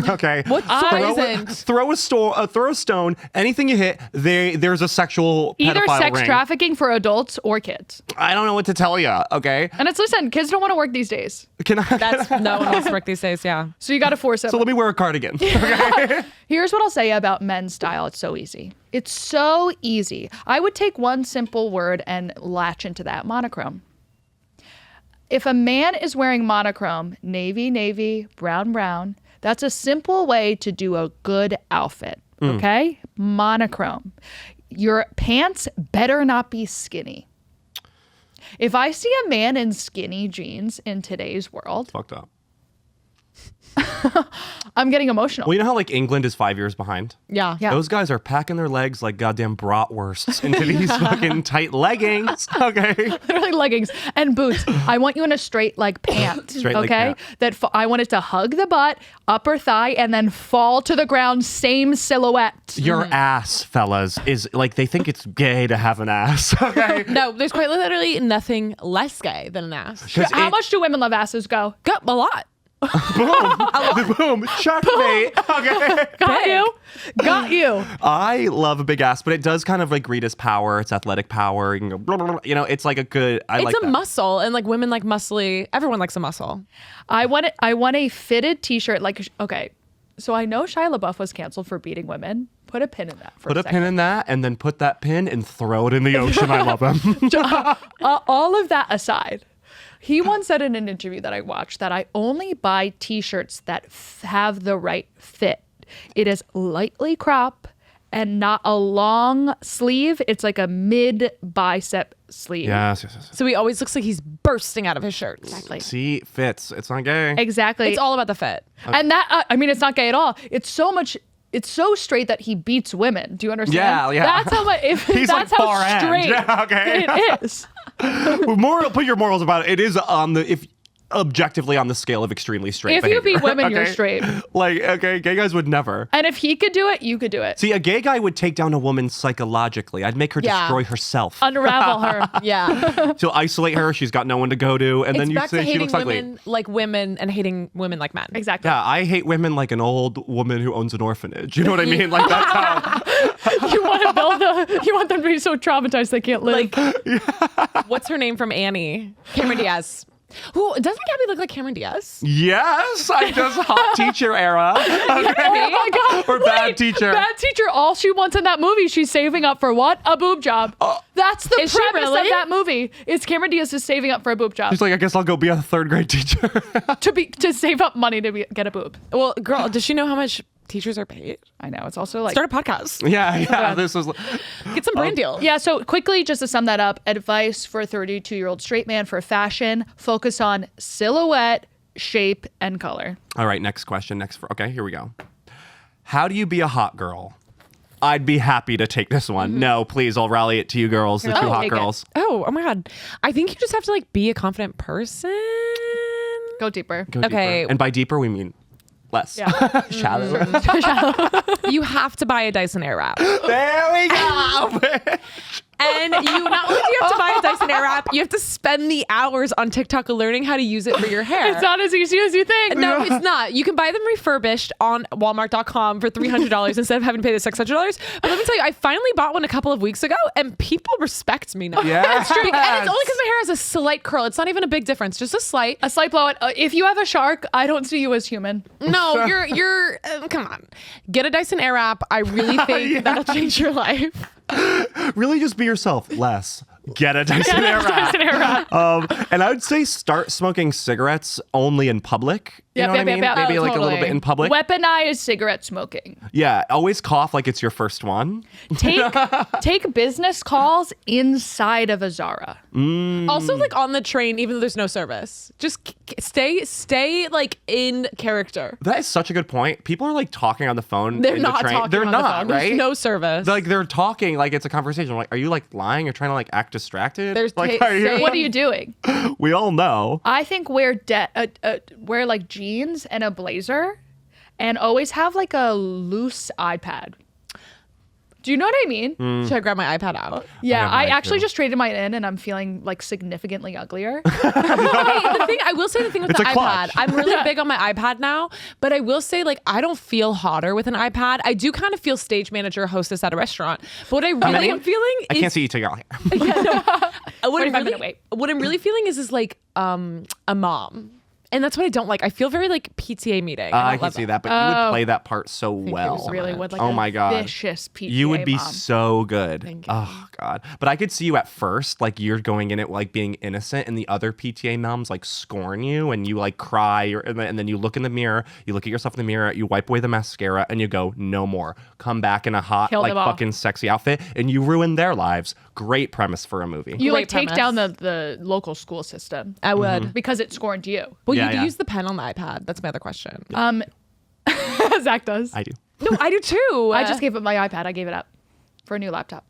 okay, What isn't? throw a stone. Anything you hit, there's a sexual Either pedophile sex ring. trafficking for adults or kids. I don't know what to tell you. Okay, And listen, kids don't want to work these days. can I? That's no one wants to work these days. Yeah. So you got to force it. So let me wear a cardigan. Okay. Here's what I'll say about men's style. It's so easy. It's so easy. I would take one simple word and latch into that: monochrome. If a man is wearing monochrome, navy, brown, That's a simple way to do a good outfit. Okay? Monochrome. Your pants better not be skinny. If I see a man in skinny jeans in today's world, Fucked up. I'm getting emotional. Well, you know how like England is 5 years behind? Yeah. Those guys are packing their legs like goddamn bratwursts into these fucking tight leggings. Okay. Literally leggings and boots. I want you in a straight leg pant. Straight leg okay? pant. I want it to hug the butt, upper thigh, and then fall to the ground. Same silhouette. Your ass, fellas, is like they think it's gay to have an ass. Okay. No, there's quite literally nothing less gay than an ass. How much do women love asses go? Got a lot. Boom. Checkmate. Okay. Got you. I love a big ass, but it does kind of like read as power. It's athletic power. You can go, blah, blah, blah. You know, it's like a good, It's a muscle, and like women like muscly. Everyone likes a muscle. I want a fitted t-shirt. Like, okay, so I know Shia LaBeouf was canceled for beating women. Put a pin in that for a second. Put a pin in that and then put that pin and throw it in the ocean. I love him. All of that aside, he once said in an interview that I watched that I only buy t-shirts that have the right fit. It is lightly crop and not a long sleeve. It's like a mid bicep sleeve. Yes. So he always looks like he's bursting out of his shirt. Exactly. See, fits. It's not gay. Exactly. It's all about the fit. And that, I mean, it's not gay at all. It's so straight that he beats women. Do you understand? Yeah. That's how much. He's that's like how far end. straight Yeah, okay. it is. Put your morals about it. It is objectively on the scale of extremely straight. If you behavior. beat women, Okay? you're straight. Like, okay, gay guys would never. And if he could do it, you could do it. See, a gay guy would take down a woman psychologically. I'd make her destroy herself. Unravel her. Yeah. She'll isolate her. She's got no one to go to, and It's then you back to say she hating looks ugly. women like women and hating women like men. Exactly. Yeah, I hate women like an old woman who owns an orphanage. You know what I mean? Like that's how. You want them to be so traumatized they can't live. Like, what's her name from Annie? Cameron Diaz. Who doesn't Gabby look like Cameron Diaz? Yes, I just hot teacher era. Okay. Oh my God. Or bad teacher. Bad teacher. All she wants in that movie, she's saving up for what? A boob job. That's the Is she premise really? of that movie. Is Cameron Diaz is saving up for a boob job She's like, I guess I'll go be a third grade teacher. to save up money to get a boob. Well, girl, does she know how much teachers are paid? I know. It's also like Start a podcast. Yeah. This was. Get some brand deals. Yeah, so quickly, just to sum that up, advice for a 32-year-old straight man for fashion: focus on silhouette, shape, and color. All right, next question. Okay, here we go. How do you be a hot girl? I'd be happy to take this one. No, please, I'll rally it to you girls, the two hot take it. girls. Oh my God. I think you just have to like be a confident person. Go deeper. Go Okay. deeper. And by deeper, we mean less. Yeah. Shallower. You have to buy a Dyson Airwrap. There we go. And you not only do you have to buy a Dyson Airwrap, you have to spend the hours on TikTok learning how to use it for your hair. It's not as easy as you think. No, it's not. You can buy them refurbished on Walmart.com for $300 instead of having to pay the $600. But let me tell you, I finally bought one a couple of weeks ago, and people respect me now. Yeah. It's true. And it's only because my hair has a slight curl. It's not even a big difference, just a slight. A slight blowout. If you have a shark, I don't see you as human. No, you're come on. Get a Dyson Airwrap. I really think that'll change your life. Really just be yourself. Less. Get a Dyson Airwrap. And I would say start smoking cigarettes only in public. You know what I mean? Yep. Maybe Oh, like a little totally. bit in public. Weaponize cigarette smoking. Yeah. Always cough like it's your first one. Take business calls inside of a Zara. Also, like on the train, even though there's no service, just stay like in character. That is such a good point. People are like talking on the phone. They're in not the train. talking They're on not, the phone. right? There's no service. Like they're talking like it's a conversation. I'm like, are you like lying or trying to like act distracted? There's like, say- What are you doing? We all know. I think wear like jeans and a blazer, and always have like a loose iPad. Do you know what I mean? Should I grab my iPad out? Yeah, I mine actually too. just traded mine in, and I'm feeling like significantly uglier. I will say the thing with It's the a iPad. clutch. I'm really big on my iPad now, but I will say like I don't feel hotter with an iPad. I do kind of feel stage manager, hostess at a restaurant. But what I really am feeling I is can't see you take your hair. what, 45-minute wait. what I'm really feeling is like a mom. And that's what I don't like. I feel very like PTA meeting. I can see that, but you would play that part so well. so Really would, like, oh a my God. vicious PTA You would be mom. so good. Thank you. Oh God. But I could see you at first, like you're going in it like being innocent, and the other PTA moms like scorn you, and you like cry, and then you look in the mirror, you look at yourself in the mirror, you wipe away the mascara, and you go, no more. Come back in a hot, Kill like them all. fucking sexy outfit, and you ruin their lives. Great premise for a movie. You like Great take down premise. the local school system I would. because it scorned you. Well, Yeah, you do yeah. use the pen on the iPad. That's my other question. Zach does. I do. No, I do too. I just gave up my iPad. I gave it up for a new laptop.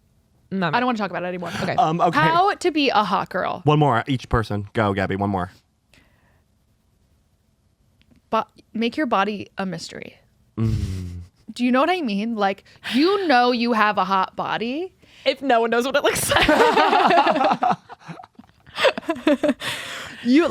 No, I don't want to talk about it anymore. Okay. Okay. How to be a hot girl. One more, each person. Go, Gabby. One more. But make your body a mystery. Do you know what I mean? Like, you know you have a hot body. If no one knows what it looks like. You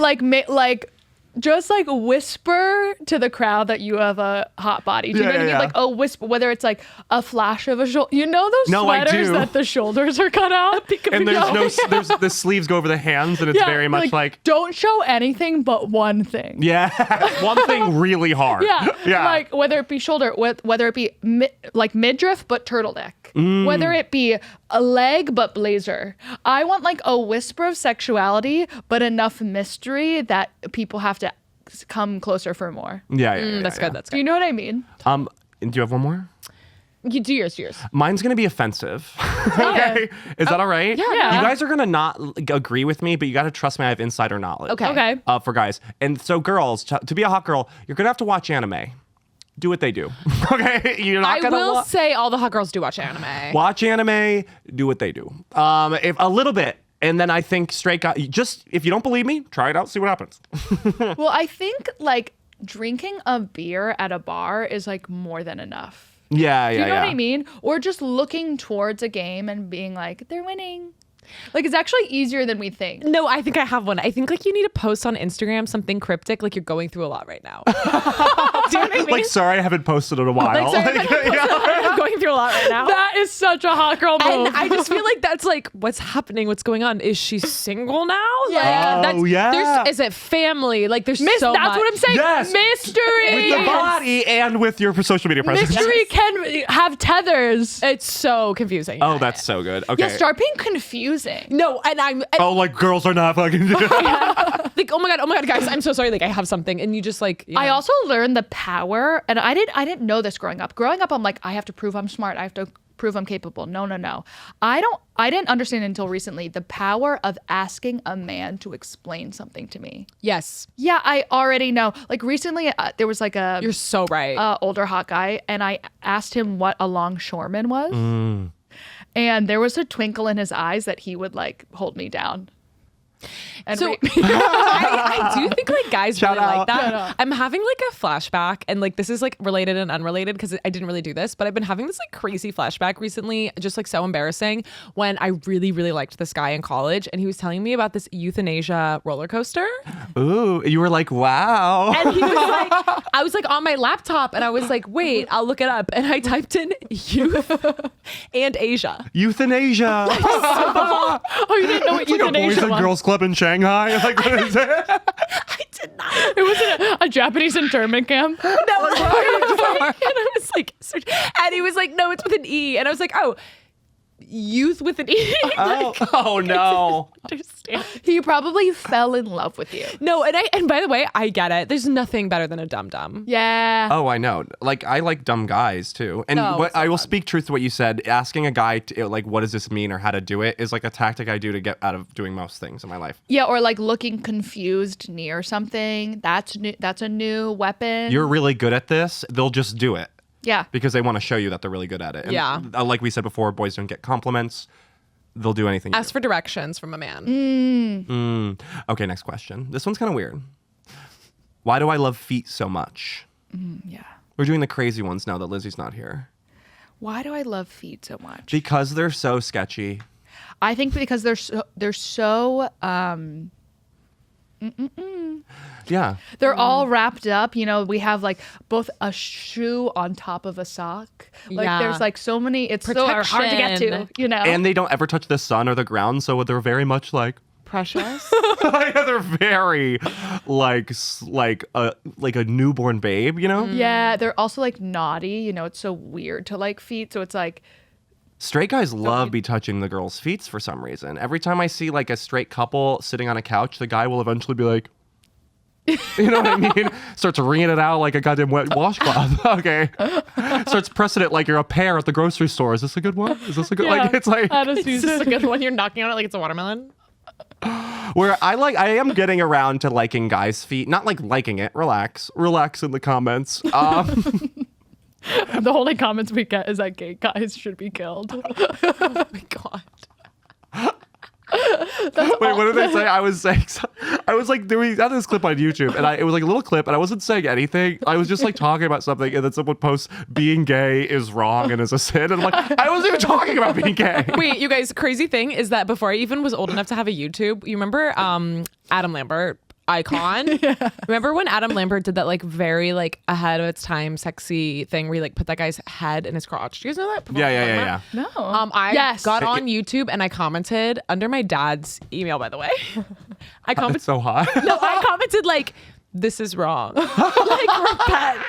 just like whisper to the crowd that you have a hot body. Do you know Yeah, what I mean? yeah, Like a whisper, whether it's like a flash of a shoulder. You know those No, I sweaters do. that the shoulders are cut out? And there's the sleeves go over the hands, and it's Yeah, very much like don't show anything but one thing. yeah, one thing really hard. Yeah. Like whether it be shoulder, whether it be like midriff but turtleneck, whether it be a leg but blazer. I want like a whisper of sexuality but enough mystery that people have to come closer for more. Yeah, That's good. That's Do good. you know what I mean? Do you have one more? You do yours. Do yours. Mine's gonna be offensive. Okay, is that all right? Yeah. You guys are gonna not agree with me, but you got to trust me. I have insider knowledge. Okay. For guys, and so girls, to be a hot girl, you're gonna have to watch anime. Do what they do. Okay, you're not I gonna will say all the hot girls do watch anime. watch anime. Do what they do. If a little bit. And then I think straight guy, just if you don't believe me, try it out, see what happens. Well, I think like drinking a beer at a bar is like more than enough. Yeah, Do you know what I mean? Or just looking towards a game and being like, they're winning. Like, it's actually easier than we think. No, I think I have one. I think like you need to post on Instagram something cryptic, like you're going through a lot right now. Do you know what I mean? Like, sorry, I haven't posted in a while. Like, sorry, I'm going through a lot right now. That is such a hot girl move. And I just feel like that's like what's happening, what's going on. Is she single now? Yeah. Like, Oh, yeah. Is it family? Like there's so that's much. what I'm saying. Yes. Mystery. With the body and with your social media presence. Mystery can have tethers. It's so confusing. Oh, that's so good. Okay. Yeah, start being confusing. No, and I'm Oh, like girls are not fucking. like, oh my god, guys, I'm so sorry. Like I have something, and you just like. You know. I also learned the power, and I didn't know this growing up. Growing up, I'm like, I have to prove I'm smart. I have to prove I'm capable. No. I didn't understand until recently the power of asking a man to explain something to me. Yes, Yeah, I already know. Like recently, there was like a you're so right. older hot guy, and I asked him what a longshoreman was. And there was a twinkle in his eyes that he would like hold me down. And So rape me. I do think like guys Shout really like out. that. No. I'm having like a flashback, and like this is like related and unrelated because I didn't really do this, but I've been having this like crazy flashback recently, just like so embarrassing. When I really, really liked this guy in college, and he was telling me about this euthanasia roller coaster, Ooh, you were like, wow. and he was like, I was like on my laptop, and I was like, wait, I'll look it up, and I typed in youth and Asia. Euthanasia. Oh, you didn't know what It's like a boys euthanasia and was. girls club in Shanghai. Like, what is it? I did not. It was a Japanese internment camp. No, and I was like, search- and he was like, no, it's with an E, and I was like, oh, youth with an E. Oh no. Understand? He probably fell in love with you. No, and by the way, I get it. There's nothing better than a dum dum. Yeah. Oh, I know. Like, I like dumb guys too. And No, what it's so I will fun. speak truth to what you said. Asking a guy to, like, what does this mean or how to do it is like a tactic I do to get out of doing most things in my life. Yeah, or like looking confused near something. That's new. That's a new weapon. You're really good at this. They'll just do it yeah. because they want to show you that they're really good at it. And, Yeah. like we said before, boys don't get compliments. They'll do anything. Ask for directions from a man. Okay, next question. This one's kind of weird. Why do I love feet so much? Yeah. We're doing the crazy ones now that Lizzie's not here. Why do I love feet so much? Because they're so sketchy. I think because they're so Yeah. they're all wrapped up. You know, we have like both a shoe on top of a sock. Like Yeah. there's like so many. It's so hard to get to. Protection. You know. And they don't ever touch the sun or the ground, so they're very much like precious. Yeah, they're very like a newborn babe, you know? Yeah, they're also like naughty. You know, it's so weird to like feet. So it's like Straight guys love be touching the girls' feet for some reason. Every time I see like a straight couple sitting on a couch, the guy will eventually be like, you know what I mean? Starts wringing it out like a goddamn wet washcloth. Okay. Starts pressing it like you're a pear at the grocery store. Is this a good one? Is this a good like it's like Is this a good one? You're knocking on it like it's a watermelon? where I am getting around to liking guys' feet. Not like liking it. Relax in the comments. the only comments we get is that gay guys should be killed. Oh my God. Wait, what did they say? I was like doing I had this clip on YouTube, and it was like a little clip, and I wasn't saying anything. I was just like talking about something, and then someone posts being gay is wrong and is a sin, and I'm like, I wasn't even talking about being gay. Wait, you guys, crazy thing is that before I even was old enough to have a YouTube, you remember Adam Lambert? Icon. Yeah. Remember when Adam Lambert did that like very like ahead of its time sexy thing where he like put that guy's head in his crotch? Do you guys know that? Yeah. No. I got on YouTube and I commented under my dad's email, by the way. I commented It's so hot. No, I commented like, this is wrong. Like, repent.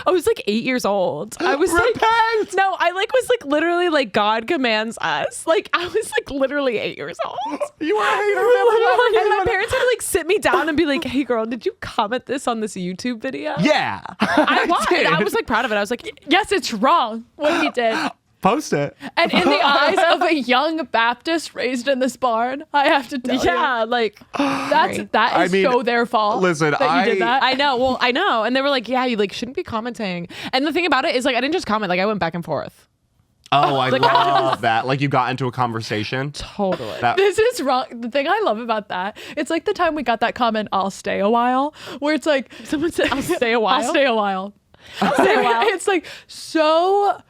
I was like 8 years old. I was repent. Like, no, I like was like literally like God commands us. Like I was like literally 8 years old. You were a hater. And my parents had to like sit me down and be like, hey girl, did you comment this on this YouTube video? Yeah. I was. did. I was like proud of it. I was like, Yes, it's wrong what he did. Post it. And in the eyes of a young Baptist raised in this barn, I have to tell you. yeah, like That is so their fault. Listen, that you did that. I know. Well, I know. And they were like, yeah, you like shouldn't be commenting. And the thing about it is like I didn't just comment, like I went back and forth. Oh, I love that. Like you got into a conversation. Totally. This is wrong. The thing I love about that, it's like the time we got that comment, I'll stay a while, where it's like, Someone said, I'll stay a while. I'll stay a while. I'll stay a while. It's like so...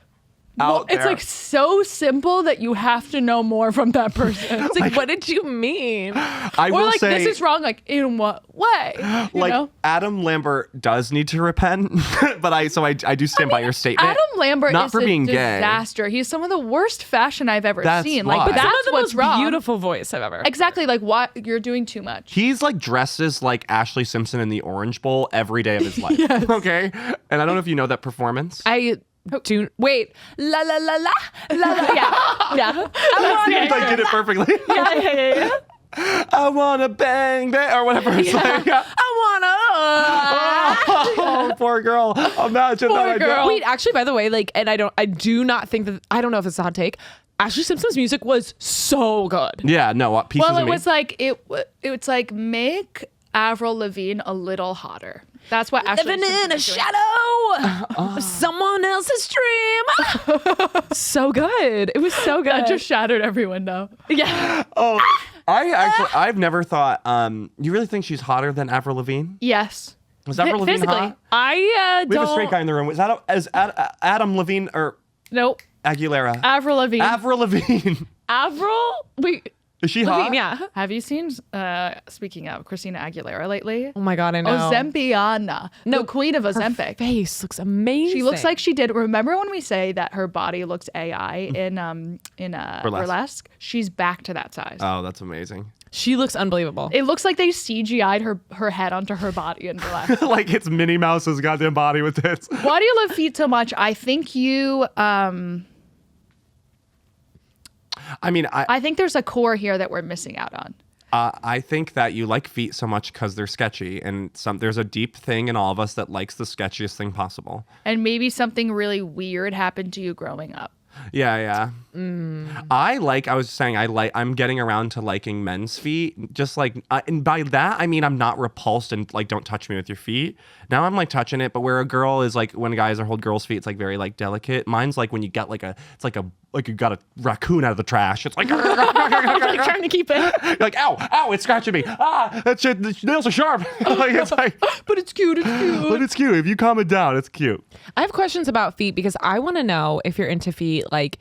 It's like so simple that you have to know more from that person. It's like, what did you mean? I or will like, say, this is wrong. Like, in what way? You like know? Adam Lambert does need to repent, but I do stand by your statement. Adam Lambert not is for a being gay. disaster. He's some of the worst fashion I've ever That's seen. why. Like, but Some that's the what's most wrong. beautiful voice I've ever. Exactly. Like, what you're doing too much. He's like dressed as like Ashley Simpson in the Orange Bowl every day of his life. Yes. Okay, and I don't know if you know that performance. I do wait. La la la la la la. Yeah. I did it perfectly. Yeah. I wanna bang bang or whatever it's like. I wanna. Oh, poor girl. Imagine that. Poor girl. Wait, actually, by the way, like, and I do not think that I don't know if it's a hot take. Ashley Simpson's music was so good. Yeah, no. Pieces Well, of it me. was like it's like make Avril Lavigne a little hotter. That's what Ashley Living in a Simpson's doing. shadow of someone else's dream. So good. It was so good. That just shattered every window. Yeah. Oh, I've never thought. You really think she's hotter than Avril Lavigne? Yes. Was Avril Lavigne physically. hot? I We have a don't. straight guy in the room. Was that Adam Levine or Nope. Aguilera? Avril Lavigne. Avril Lavigne. Avril. Wait. Is she Lavigne, hot? yeah. Have you seen, speaking of Christina Aguilera lately? Oh my God, I know. Ozempiana. No, The queen of Her Ozempic. face looks amazing. She looks like she did. Remember when we say that her body looks AI in Burlesque? She's back to that size. Oh, that's amazing. She looks unbelievable. It looks like they CGI'd her head onto her body in Burlesque. Like it's Minnie Mouse's goddamn body with tits. Why do you love feet so much? I think you. I mean, I think there's a core here that we're missing out on. I think that you like feet so much because they're sketchy, and there's a deep thing in all of us that likes the sketchiest thing possible. And maybe something really weird happened to you growing up. Yeah. I'm getting around to liking men's feet. Just like, and by that, I mean, I'm not repulsed and like, don't touch me with your feet. Now I'm like touching it, but where a girl is like, when guys are hold girls' feet, it's like very like delicate. Mine's like when you get like you got a raccoon out of the trash. It's like, like trying to keep it. you're like, ow, it's scratching me. That shit, the nails are sharp. Like, it's like, But it's cute. It's cute. but it's cute. If you calm it down, it's cute. I have questions about feet because I want to know if you're into feet. Like,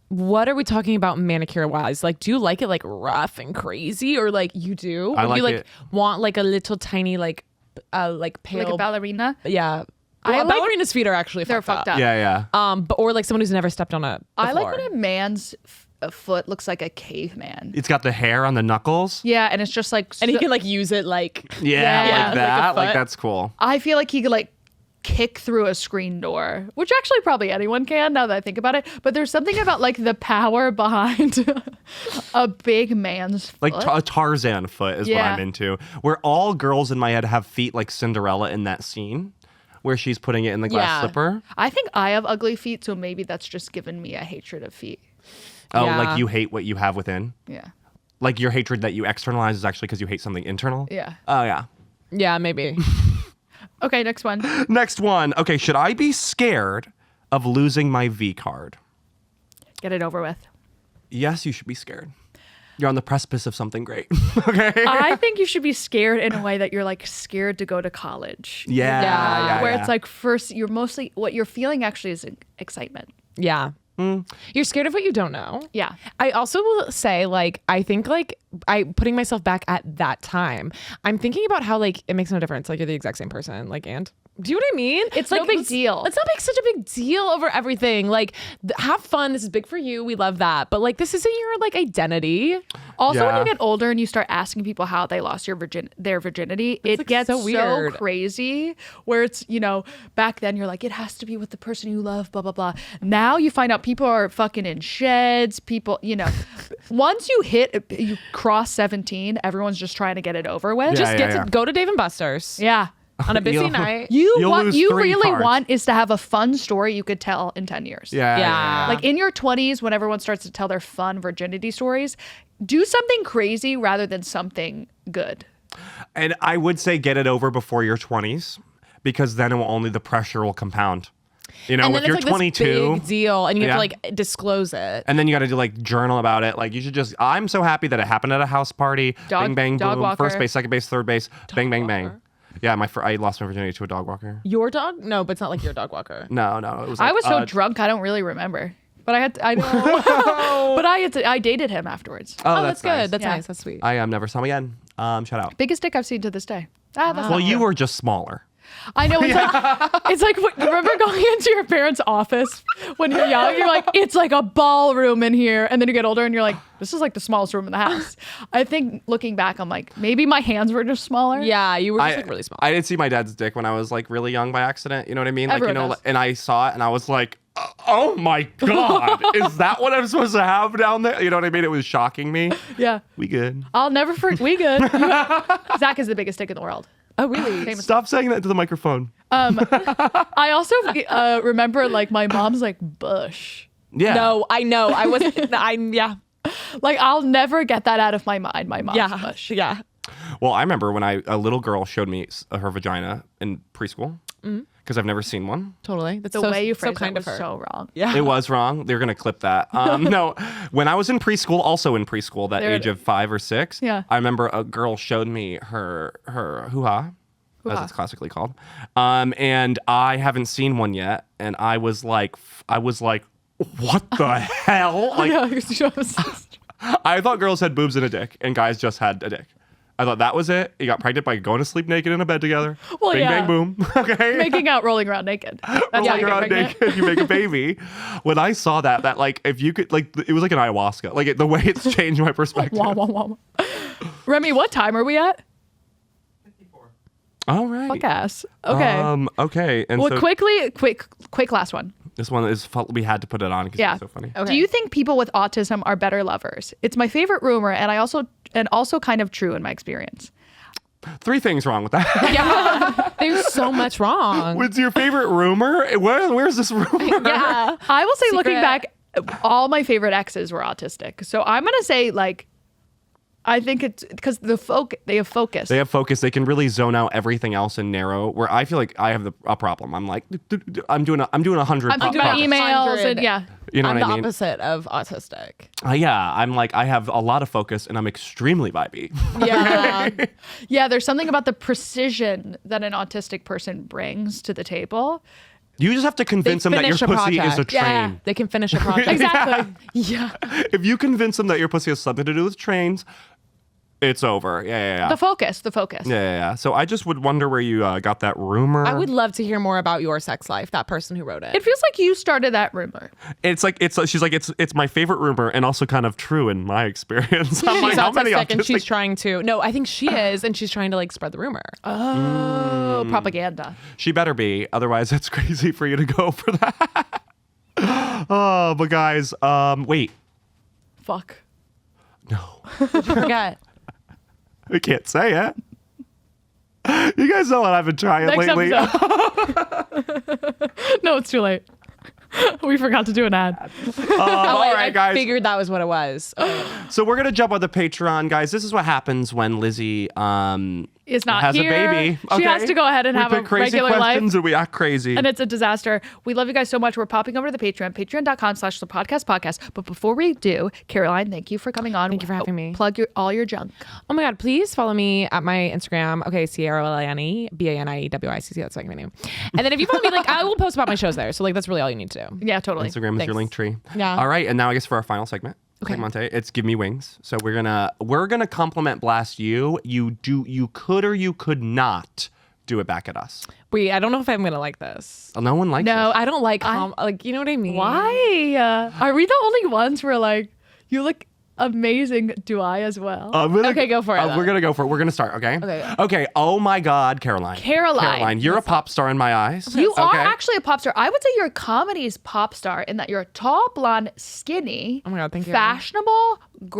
what are we talking about manicure wise? Like, do you like it like rough and crazy, or like you do? I Or like you like it. want like a little tiny like pale Like a ballerina. yeah. I Well, like- ballerina's feet are actually They're fucked up. Yeah. But or like someone who's never stepped on a I like floor. when a man's foot looks like a caveman. It's got the hair on the knuckles. Yeah, and it's just like, And he can like use it like Yeah, Yeah, like that. like a Like foot. that's cool. I feel like he could like kick through a screen door, which actually probably anyone can now that I think about it. But there's something about like the power behind a big man's foot. Like a Tarzan foot is what Yeah. I'm into. Where all girls in my head have feet like Cinderella in that scene where she's putting it in the glass Yeah. slipper. I think I have ugly feet, so maybe that's just given me a hatred of feet. Oh, Yeah. like you hate what you have within? Yeah. Like your hatred that you externalize is actually because you hate something internal? Yeah. Oh, yeah. Yeah, maybe. Okay, next one. Next one. Okay, should I be scared of losing my V card? Get it over with. Yes, you should be scared. You're on the precipice of something great. Okay? I think you should be scared in a way that you're like scared to go to college. Yeah. Yeah. yeah, Where yeah. it's like first, you're mostly, what you're feeling actually is excitement. Yeah. You're scared of what you don't know. Yeah. I also will say, like, I think, like, putting myself back at that time, I'm thinking about how, like, it makes no difference. Like, you're the exact same person, like, and do you know what I mean? It's no big deal. Let's not make such a big deal over everything. Like, have fun. This is big for you. We love that. But, like, this isn't your, like, identity. Also, when Yeah. you get older and you start asking people how they lost their virginity, it like, gets so so weird. crazy. Where it's, you know, back then you're like, it has to be with the person you love, blah, blah, blah. Now you find out people are fucking in sheds. People, you know, once you cross 17, everyone's just trying to get it over with. Yeah, Just get yeah. to go to Dave & Buster's Yeah. on a busy You'll- night. You'll What lose you 3 really cards. want is to have a fun story you could tell in 10 years. Yeah. Yeah. Like in your 20s, when everyone starts to tell their fun virginity stories, do something crazy rather than something good. And I would say get it over before your 20s because then the pressure will compound. You know, And if then you're it's like 22 this big deal, and you have Yeah. to like disclose it. and then you got to do like journal about it. Like you should just, I'm so happy that it happened at a house party. Bang, bang, dog boom. walker. First base, second base, third base. Bang, bang, bang. walker. Yeah, I lost my virginity to a dog walker. Your dog? No, but it's not like your dog walker. No, it was I like, was so drunk, I don't really remember. But I know. But I dated him afterwards. Oh, that's good. nice. That's Yeah. nice. That's sweet. I never saw him again. Shout out. Biggest dick I've seen to this day. That's Well, not you true. were just smaller. I know. It's like remember going into your parents' office when you're young? You're like, it's like a ballroom in here. And then you get older and you're like, this is like the smallest room in the house. I think looking back, I'm like, maybe my hands were just smaller. Yeah, you were just like really small. I did see my dad's dick when I was like really young by accident. You know what I mean? Everyone like, you know, does. and I saw it and I was like, oh my God, is that what I'm supposed to have down there? You know what I mean? It was shocking me. Yeah. We good. I'll never forget. We good. Zach is the biggest dick in the world. Oh, really? Stop saying that into the microphone. I also remember like my mom's like bush. Yeah. No, I know. I was. Yeah. Like I'll never get that out of my mind. My mom's Yeah. bush. Yeah. Well, I remember when a little girl showed me her vagina in preschool because I've never seen one. Totally. That's The so, way you so phrased kind that of was her. so wrong. Yeah. It was wrong. They're gonna clip that. No, when I was in preschool, also in preschool, that There it age of 5 or 6. Yeah. I remember a girl showed me her hoo-ha, as it's classically called, and I haven't seen one yet, and I was like, what the hell? Like, I thought girls had boobs and a dick, and guys just had a dick. I thought that was it. You got pregnant by going to sleep naked in a bed together. Well, bang, yeah. bang, boom. Okay. Making out, rolling around naked. That's how Rolling you get around pregnant. naked, you make a baby. When I saw that like if you could like it was like an ayahuasca. Like the way it's changed my perspective. Wah, wah, wah. Remy, what time are we at? All right. Fuck ass. Okay. Okay. And well, so quick last one. this one is we had to put it on because Yeah. it's so funny. Okay. Do you think people with autism are better lovers? It's my favorite rumor, and also kind of true in my experience. 3 things wrong with that. Yeah. There's so much wrong. What's your favorite rumor? Where's this rumor? Yeah. I will say, looking Secret. back, all my favorite exes were autistic. So I'm gonna say like, I think it's because they have focus. They have focus. They can really zone out everything else and narrow. Where I feel like I have a problem. I'm like, I'm doing 100. I'm thinking about podcasts. emails and yeah. You know I'm what I the mean? opposite of autistic. Yeah, I'm like I have a lot of focus and I'm extremely vibey. Yeah. Yeah, there's something about the precision that an autistic person brings to the table. You just have to convince them that your finish a pussy is a project. train. Yeah. They can finish a project. Exactly. Yeah. If you convince them that your pussy has something to do with trains, it's over. Yeah. The focus. Yeah. So I just would wonder where you got that rumor. I would love to hear more about your sex life, that person who wrote it. It feels like you started that rumor. It's like she's like it's my favorite rumor and also kind of true in my experience. I'm like, She's how many autistic and she's autistic- trying to. No, I think she is, and she's trying to like spread the rumor. Oh, propaganda. She better be, otherwise it's crazy for you to go for that. Oh, but guys, wait. Fuck. No. Forget. We can't say it. You guys know what I've been trying Next lately. episode. No, it's too late. We forgot to do an ad. All right, I guys. figured that was what it was. So we're gonna jump on the Patreon, guys. This is what happens when Lizzie Is not has here. a baby. She has to go ahead and have a pick crazy regular questions life. and we act crazy. And it's a disaster. We love you guys so much. We're popping over to the Patreon, patreon.com/thepodcast. But before we do, Caroline, thank you for coming on. Thank you for having me. Plug all your junk. Oh my God, please follow me at my Instagram. Okay, CarolineBaniewicz. That's like my name. And then if you follow me, like I will post about my shows there. So like that's really all you need to do. Yeah, totally. Instagram is your link tree. Yeah. All right, and now I guess for our final segment. Okay. Segmente, it's Give Me Wings. So we're gonna compliment blast you. You could or you could not do it back at us. Wait, I don't know if I'm gonna like this. No one likes No, this. I don't like like you know what I mean. Why? Are we the only ones where like you look amazing? Do I as well? Okay, go for it, We're then. gonna go for it. We're gonna start. Okay. Okay. Okay. Oh my God, Caroline. Caroline. you're a pop star in my eyes. You are Okay? actually a pop star. I would say you're a comedy's pop star in that you're tall, blonde, skinny, Oh my God, thank you. fashionable,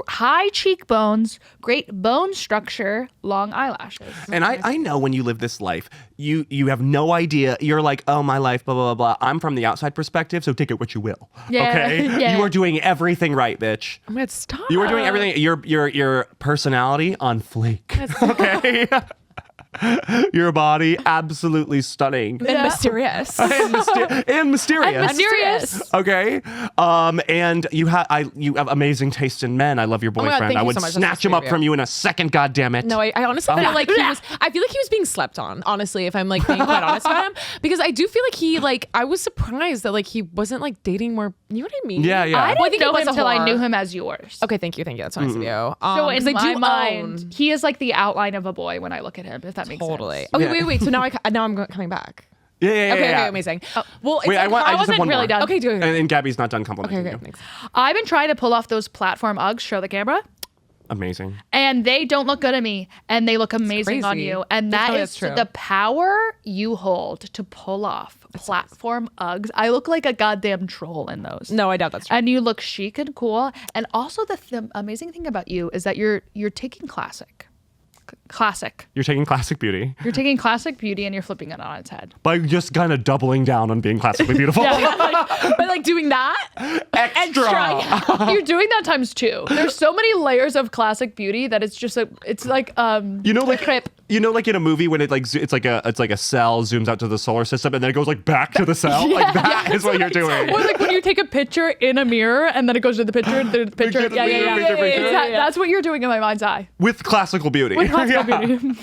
high cheekbones, great bone structure, long eyelashes. And I know when you live this life, you have no idea. You're like, oh, my life, blah, blah, blah, blah. I'm from the outside perspective, so take it what you will. Yeah, Okay? yeah. You are doing everything right, bitch. Oh my God, stop. You are doing everything. Your personality on fleek. Okay? Your body, absolutely stunning. and mysterious. And mysterious. Mysterious. Okay. And you have amazing taste in men. I love your my God, boyfriend. thank I you would so much. That's snatch so him sweet up of you. from you in a second, goddammit. No, I honestly feel like I feel like he was being slept on, honestly, if I'm like being quite honest about him. Because I do feel like I was surprised that like he wasn't like dating more, you know what I mean? Yeah, yeah. I Well, didn't know him until I knew him as yours. Okay, thank you. That's nice of you. So 'cause in I my do mind, own- he is like the outline of a boy when I look at him, if that makes Totally. sense. Okay, Yeah. wait. So now I'm coming back. Yeah. Okay, amazing. Well, it's Wait, like, I just have wasn't one really more. done. Okay, do it. And Gabby's not done complimenting Okay, you. thanks. I've been trying to pull off those platform Uggs, show the camera, Amazing. and they don't look good on me, and they look amazing on crazy. you. And Just that know is that's true. the power you hold to pull off platform Uggs. I look like a goddamn troll in those. No, I doubt that's true. And you look chic and cool. And also the amazing thing about you is that you're taking classic. You're taking classic beauty You're taking classic beauty and you're flipping it on its head. by just kind of doubling down on being classically beautiful. But like doing that, Extra. You're doing that times two. There's so many layers of classic beauty that it's just it's like You know, like crepe. you know, like in a movie when it's like a cell zooms out to the solar system and then it goes like back to the cell. Like that is what you're doing. Or like when you take a picture in a mirror and then it goes to the picture, the picture. Picture, picture. That's what you're doing in my mind's eye. With classical beauty. With classical beauty.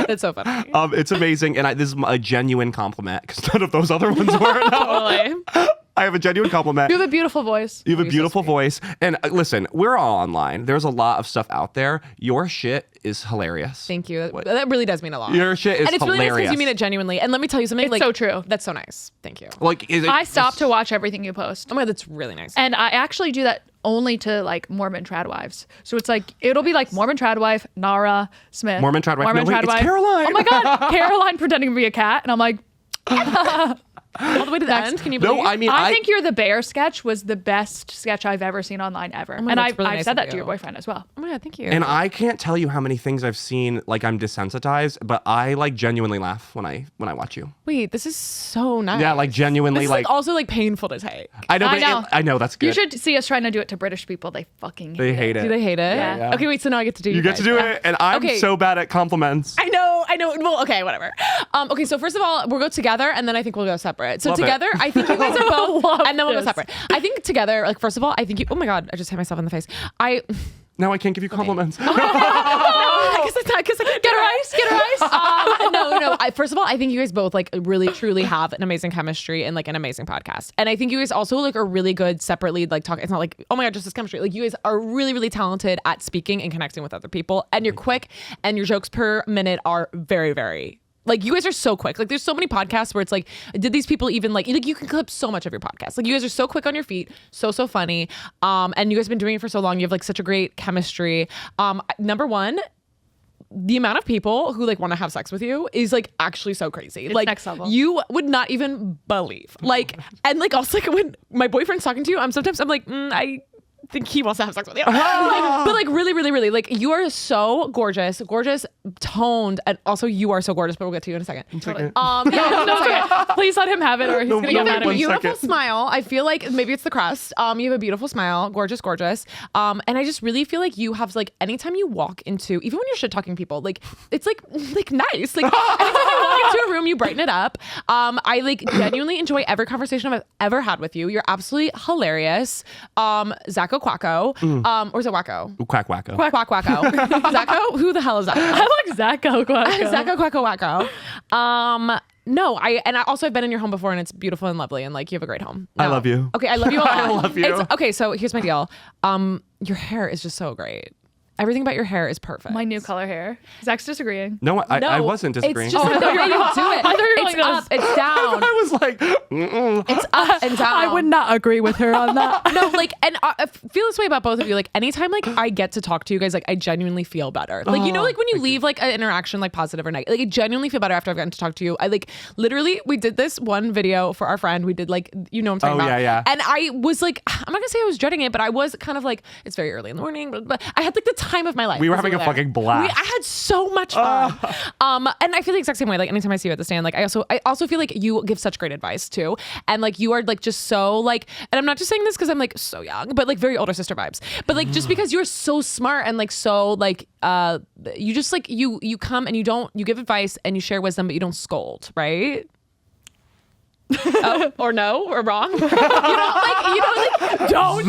that's so funny. It's amazing, and this is a genuine compliment because none of those other ones were. Totally. I have a genuine compliment. You have a beautiful voice. You have a beautiful voice. And listen, we're all online. There's a lot of stuff out there. Your shit is hilarious. Thank you. That really does mean a lot. Your shit is and it's really nice hilarious. because you mean it genuinely. And let me tell you something. It's like, so true. That's so nice. Thank you. Like, I stopped to watch everything you post. Oh my God, that's really nice. And I actually do that only to like Mormon tradwives. So it's like, it'll be like Mormon tradwife, Nara Smith. Mormon tradwife. No, wait, it's Caroline. Oh my God. Caroline pretending to be a cat. And I'm like, all the way to the end. Can you believe? No, I mean, I think your The Bear sketch was the best sketch I've ever seen online ever. my And God, I've that's really nice said of that to you. your boyfriend as well. Oh my God, thank you. And I can't tell you how many things I've seen. Like, I'm desensitized, but I like genuinely laugh when I watch you. Wait, this is so nice. Yeah, like genuinely, This is like also like painful to take. I know, I but know. I know that's good. You should see us trying to do it to British people. They fucking They hate it. Do they hate it? Yeah. Okay, wait. So now I get to do. You get to do guys. it, and I'm Okay. so bad at compliments. I know. Well, okay, whatever. Okay, so first of all, we'll go together, and then I think we'll go separate. So Love it. together, I think you guys are both, Love and then we'll go this. separate. I think together, like first of all, I think you. Oh my God, I just hit myself in the face. Now I can't give you compliments. Because Because I can't get her ice. No. First of all, I think you guys both like really truly have an amazing chemistry and like an amazing podcast. And I think you guys also like are really good separately, like talk. It's not like, oh my God, just this chemistry. Like you guys are really, really talented at speaking and connecting with other people. And you're quick and your jokes per minute are very, very like you guys are so quick. Like there's so many podcasts where it's like, did these people even like you can clip so much of your podcast. Like you guys are so quick on your feet, so funny. And you guys have been doing it for so long. You have like such a great chemistry. Number one, the amount of people who like want to have sex with you is like actually so crazy. It's like next level. You would not even believe. Like and like also like when my boyfriend's talking to you, I'm like, I think he wants to have sex with you. But like really, like you are so gorgeous, toned, and also you are so gorgeous. But we'll get to you in a second. Please let him have it, or he's gonna You get have mad a at me. beautiful smile. I feel like maybe it's the crust. You have a beautiful smile, gorgeous. And I just really feel like you have like anytime you walk into, even when you're shit talking people, like it's like nice. Like anytime you walk into a room, you brighten it up. I like genuinely enjoy every conversation I've ever had with you. You're absolutely hilarious. Zack Quacko. Or is it Wacko? Quack wacko. Quack Wacko. Zacko? Who the hell is that? I like Zacko Quacko. Zacko Quacko Wacko. No, I've been in your home before and it's beautiful and lovely and like you have a great home. No. I love you. Okay, I love you a lot. I love you. Okay, so here's my deal. Your hair is just so great. Everything about your hair is perfect. My new color hair. Zach's disagreeing. No, I wasn't disagreeing. It's just the way you do it. I thought you were It's like up, it's down. I was like, It's up and down. I would not agree with her on that. No, like, and I feel this way about both of you. Like, anytime like I get to talk to you guys, like I genuinely feel better. Like, you know, like when you leave like an interaction, like positive or negative, like I genuinely feel better after I've gotten to talk to you. I like literally, we did this one video for our friend. We did like, you know what I'm talking about. Yeah. And I was like, I'm not gonna say I was dreading it, but I was kind of like, it's very early in the morning, but I had like the time of my life. We were having a fucking blast. I had so much fun. And I feel the exact same way. Like anytime I see you at the stand, like I also feel like you give such great advice too. And like you are like just so like, and I'm not just saying this because I'm like so young, but like very older sister vibes. But like just because you're so smart and like so like you just like you come and you give advice and you share wisdom, but you don't scold, right? Or no, or wrong. Don't.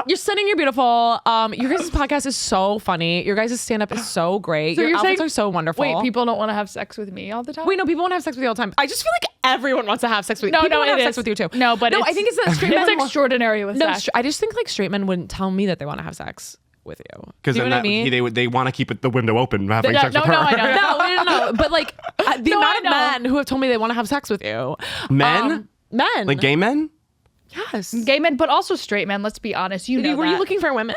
You're stunning. You're beautiful. Your guys' podcast is so funny. Your guys' stand-up is so great. So your you're outfits saying- are so wonderful. Wait, people don't want to have sex with me all the time? Wait, no, people want to have sex with you all the time. I just feel like everyone wants to have sex with you. No, People no, want to it have is. sex with you too. No, but I think it's that straight men. It's extraordinary with No, Zach. I just think like straight men wouldn't tell me that they want to have sex with you. Because Do you know what I mean? they want to keep the window open, having Yeah, sex with her. I know. No. But like the No, amount I of know. men who have told me they want to have sex with you. Men? Men. Like gay men? Yes. Gay men, but also straight men. Let's be honest. You know Were that. you looking for women?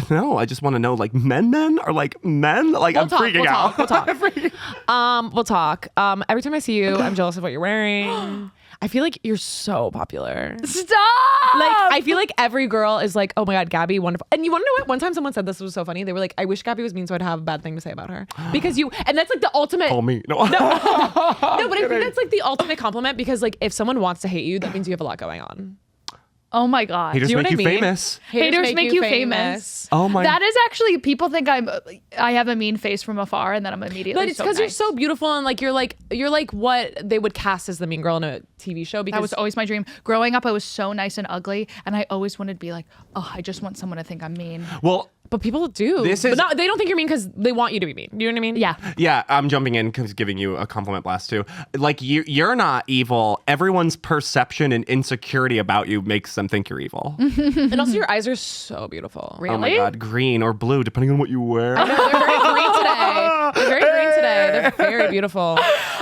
No, I just want to know, like, men or like men? Like, I'm freaking out. We'll talk. Every time I see you, I'm jealous of what you're wearing. I feel like you're so popular. Stop! Like, I feel like every girl is like, oh my God, Gabby, wonderful. And you want to know what? One time someone said this was so funny. They were like, I wish Gabby was mean so I'd have a bad thing to say about her. Because and that's like the ultimate. Call me. No, No, but I think that's like the ultimate compliment because like if someone wants to hate you, that means you have a lot going on. Oh my God. Haters Do you know make what you I mean? famous. Haters make you famous. Oh my. That is actually, people think I have a mean face from afar and then I'm immediately But it's so because you're nice. so beautiful and like you're like what they would cast as the mean girl in a TV show. Because That was always my dream. Growing up, I was so nice and ugly, and I always wanted to be like, oh, I just want someone to think I'm mean. Well, but people do. But they don't think you're mean because they want you to be mean. You know what I mean? Yeah. yeah, I'm jumping in because giving you a compliment blast too. Like you're not evil. Everyone's perception and insecurity about you makes them think you're evil. And also your eyes are so beautiful. Really? Oh my God, green or blue, depending on what you wear. They're very green today. They're very green today. They're very beautiful.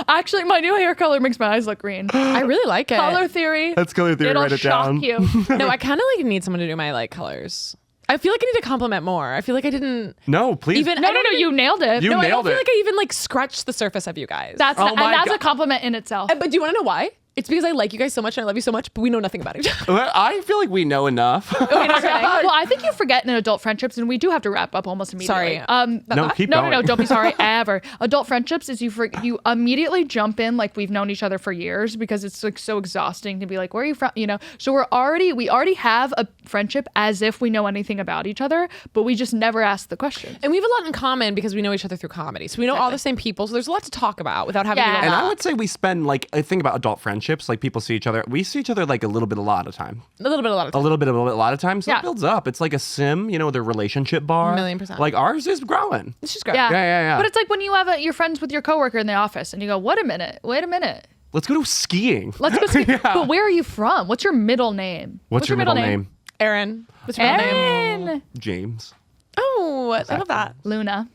Actually, my new hair color makes my eyes look green. I really like it. Color theory. That's color theory. It'll Write it shock down. you. No, I kind of like need someone to do my like colors. I feel like I need to compliment more. I feel like I didn't No, please. even. No, you nailed it. You No, I don't nailed feel it. like I even like scratched the surface of you guys. That's Oh my a God. compliment in itself. But do you want to know why? It's because I like you guys so much and I love you so much, but we know nothing about each other. Well, I feel like we know enough. Well, I think you forget in adult friendships, and we do have to wrap up almost immediately. Sorry. No, keep no, going. no, don't be sorry ever. Adult friendships is you immediately jump in like we've known each other for years because it's like so exhausting to be like, where are you from? You know, so we already have a friendship as if we know anything about each other, but we just never ask the questions. And we have a lot in common because we know each other through comedy. So we know all the same people. So there's a lot to talk about without having to Yeah. go And I back. would say we spend like, I think about adult friendships. friendships, like people see each other. We see each other like a little bit a lot of time. A little bit, a lot of time. A little bit, a lot of times. So Yeah. it builds up. It's like a sim, their relationship bar. 1,000,000%. Like ours is growing. It's just great. Yeah. But it's like when you have you're friends with your coworker in the office and you go, wait a minute. Let's go to skiing. Let's go ski. But where are you from? What's your middle name? What's your middle name? Aaron. What's your middle name? Erin. James. Oh, I love that. Luna.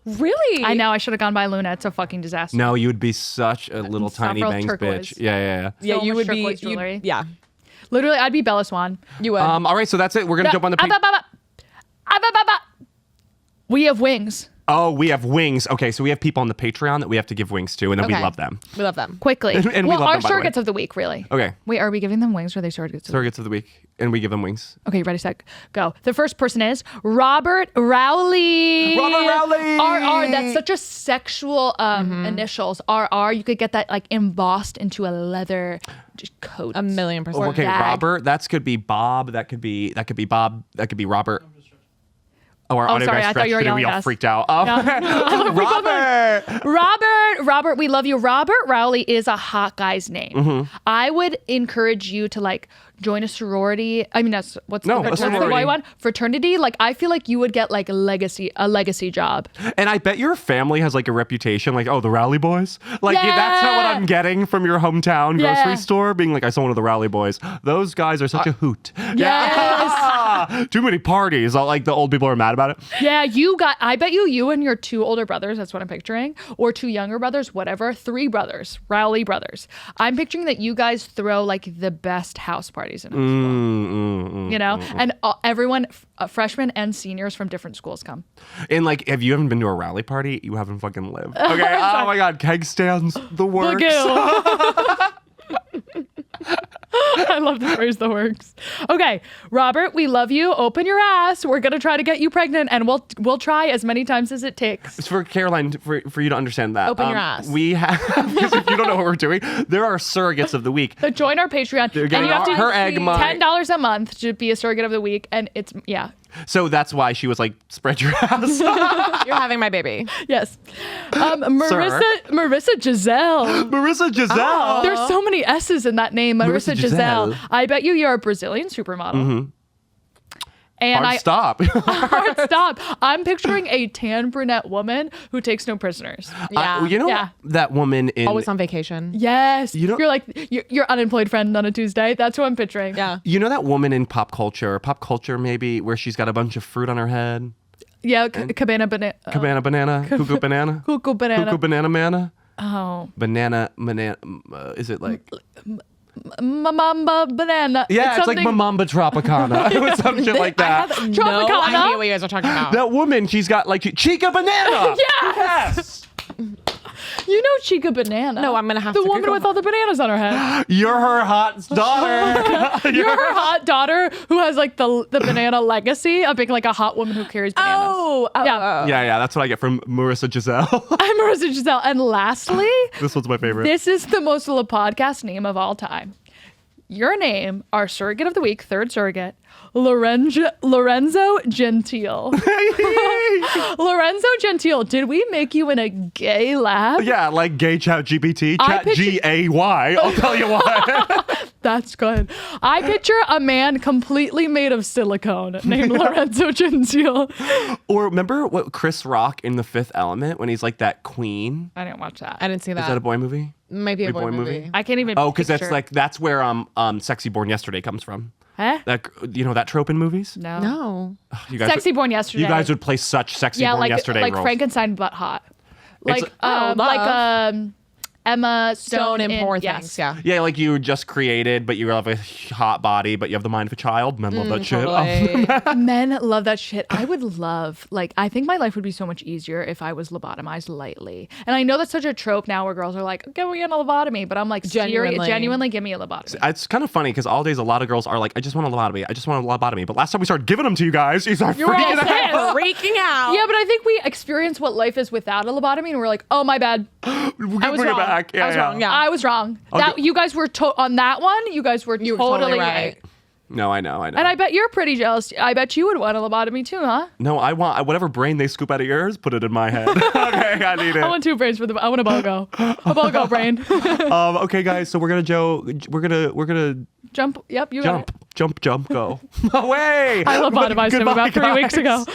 Really? I know. I should have gone by Luna. It's a fucking disaster. No, you would be such a little tiny Several bangs turquoise. bitch. Yeah. Yeah, So you much would be. turquoise jewelry. Yeah, Literally, I'd be Bella Swan. you would. All right, so that's it. We're gonna jump on the. We have wings. Oh, we have wings. Okay, so we have people on the Patreon that we have to give wings to, and then we Okay. love them. We love them. Quickly. And we well, love our them, by the way. surrogates of the week, really. Okay. Wait, are we giving them wings or are they surrogates? Surrogates of the week, and we give them wings. Okay, ready, set, go. The first person is Robert Rowley. Robert Rowley! RR, that's such a sexual initials. RR, you could get that like embossed into a leather coat. 1,000,000%. Okay, bag. Robert. That could be Bob. That could be Bob. That could be Robert. Oh, our audio sorry, guy I thought you were stretched it and we yelling all at us. freaked out. Robert, we love you. Robert Rowley is a hot guy's name. Mm-hmm. I would encourage you to like join a sorority. I mean, that's what's No, the a sorority. white one? Fraternity. Like, I feel like you would get like a legacy job. And I bet your family has like a reputation, like, oh, the Rowley boys. Like that's not what I'm getting from your hometown grocery store. Being like, I saw one of the Rowley boys. Those guys are such a hoot. Yes. Too many parties. All, like the old people are mad about it. Yeah, I bet you and your 2 older brothers, that's what I'm picturing, or 2 younger brothers, whatever, 3 brothers, Rowley brothers. I'm picturing that you guys throw like the best house parties in our school. And everyone, freshmen and seniors from different schools come. And like, if you haven't been to a Rowley party, you haven't fucking lived. Okay. Oh my God, keg stands, the works. I love the phrase "the works." Okay, Robert, we love you. Open your ass. We're gonna try to get you pregnant, and we'll try as many times as it takes. It's for Caroline, for you to understand that. Open your ass. We have, because if you don't know what we're doing, there are surrogates of the week. So join our Patreon, They're and getting you have to her egg mine. $10 a month to be a surrogate of the week, and it's So that's why she was like, spread your ass. You're having my baby. yes. Marissa Giselle. Marissa Giselle. There's so many S's in that name, Marissa Marissa Giselle. Giselle. I bet you're a Brazilian supermodel. And Hard stop. hard stop. I'm picturing a tan brunette woman who takes no prisoners. Yeah. You know Yeah. that woman in Always on vacation. Yes. You know- You're like your unemployed friend on a Tuesday. That's who I'm picturing. Yeah. You know that woman in pop culture maybe, where she's got a bunch of fruit on her head? Yeah. Cabana banana. Cabana banana, cuckoo banana, Cuckoo banana. cuckoo banana manna, Oh. banana, is it like? Mamba banana. Yeah, it's like Mamamba Tropicana. It was some shit like that. No idea what you guys are talking about. That woman, she's got like Chica Banana. Yes. You know Chica Banana. No, I'm gonna have the to woman Google with all the bananas on her head. You're her hot daughter. You're her hot daughter who has like the banana legacy of being like a hot woman who carries bananas. Yeah. Yeah, that's what I get from Marissa Giselle. I'm Marissa Giselle. And lastly, This one's my favorite. this is the most La podcast name of all time. Your name, our surrogate of the week, third surrogate, Lorenzo Gentile. Lorenzo Gentile, did we make you in a gay lab? Yeah, like gay chat GPT, I chat picture- GAY. I'll tell you why. That's good. I picture a man completely made of silicone named Lorenzo Gentile. Or remember what Chris Rock in The Fifth Element when he's like that queen? I didn't watch that. I didn't see that. Is that a boy movie? Might be a boy boy movie. movie? I can't even Oh, because picture. that's where Sexy Born Yesterday comes from. Huh? That that trope in movies? No. No. You guys Sexy Born Yesterday. You guys would play such Sexy Born Yesterday like roles. Frankenstein but hot. Like love. Emma Stone and poor yes. things. Yeah. Yeah, like you were just created, but you have a hot body, but you have the mind of a child. Men love that shit. Totally. Men love that shit. I would love, I think my life would be so much easier if I was lobotomized lightly. And I know that's such a trope now where girls are like, give me a lobotomy. But I'm like, genuinely give me a lobotomy. It's kind of funny because all days a lot of girls are like, I just want a lobotomy. I just want a lobotomy. But last time we started giving them to you guys, you start You're all freaking out. Freaking out. Yeah, but I think we experience what life is without a lobotomy and we're like, oh, my bad. I was wrong. I was wrong. Yeah. I was wrong. That you guys were on that one. You guys were totally right. No, I know. And I bet you're pretty jealous. I bet you would want a lobotomy too, huh? No, I want whatever brain they scoop out of yours, put it in my head. Okay, I need it. I want 2 brains I want a BOGO. A BOGO brain. Okay, guys. So we're gonna Jump. Yep. You jump, go away. I lobotomized him about 3 weeks ago.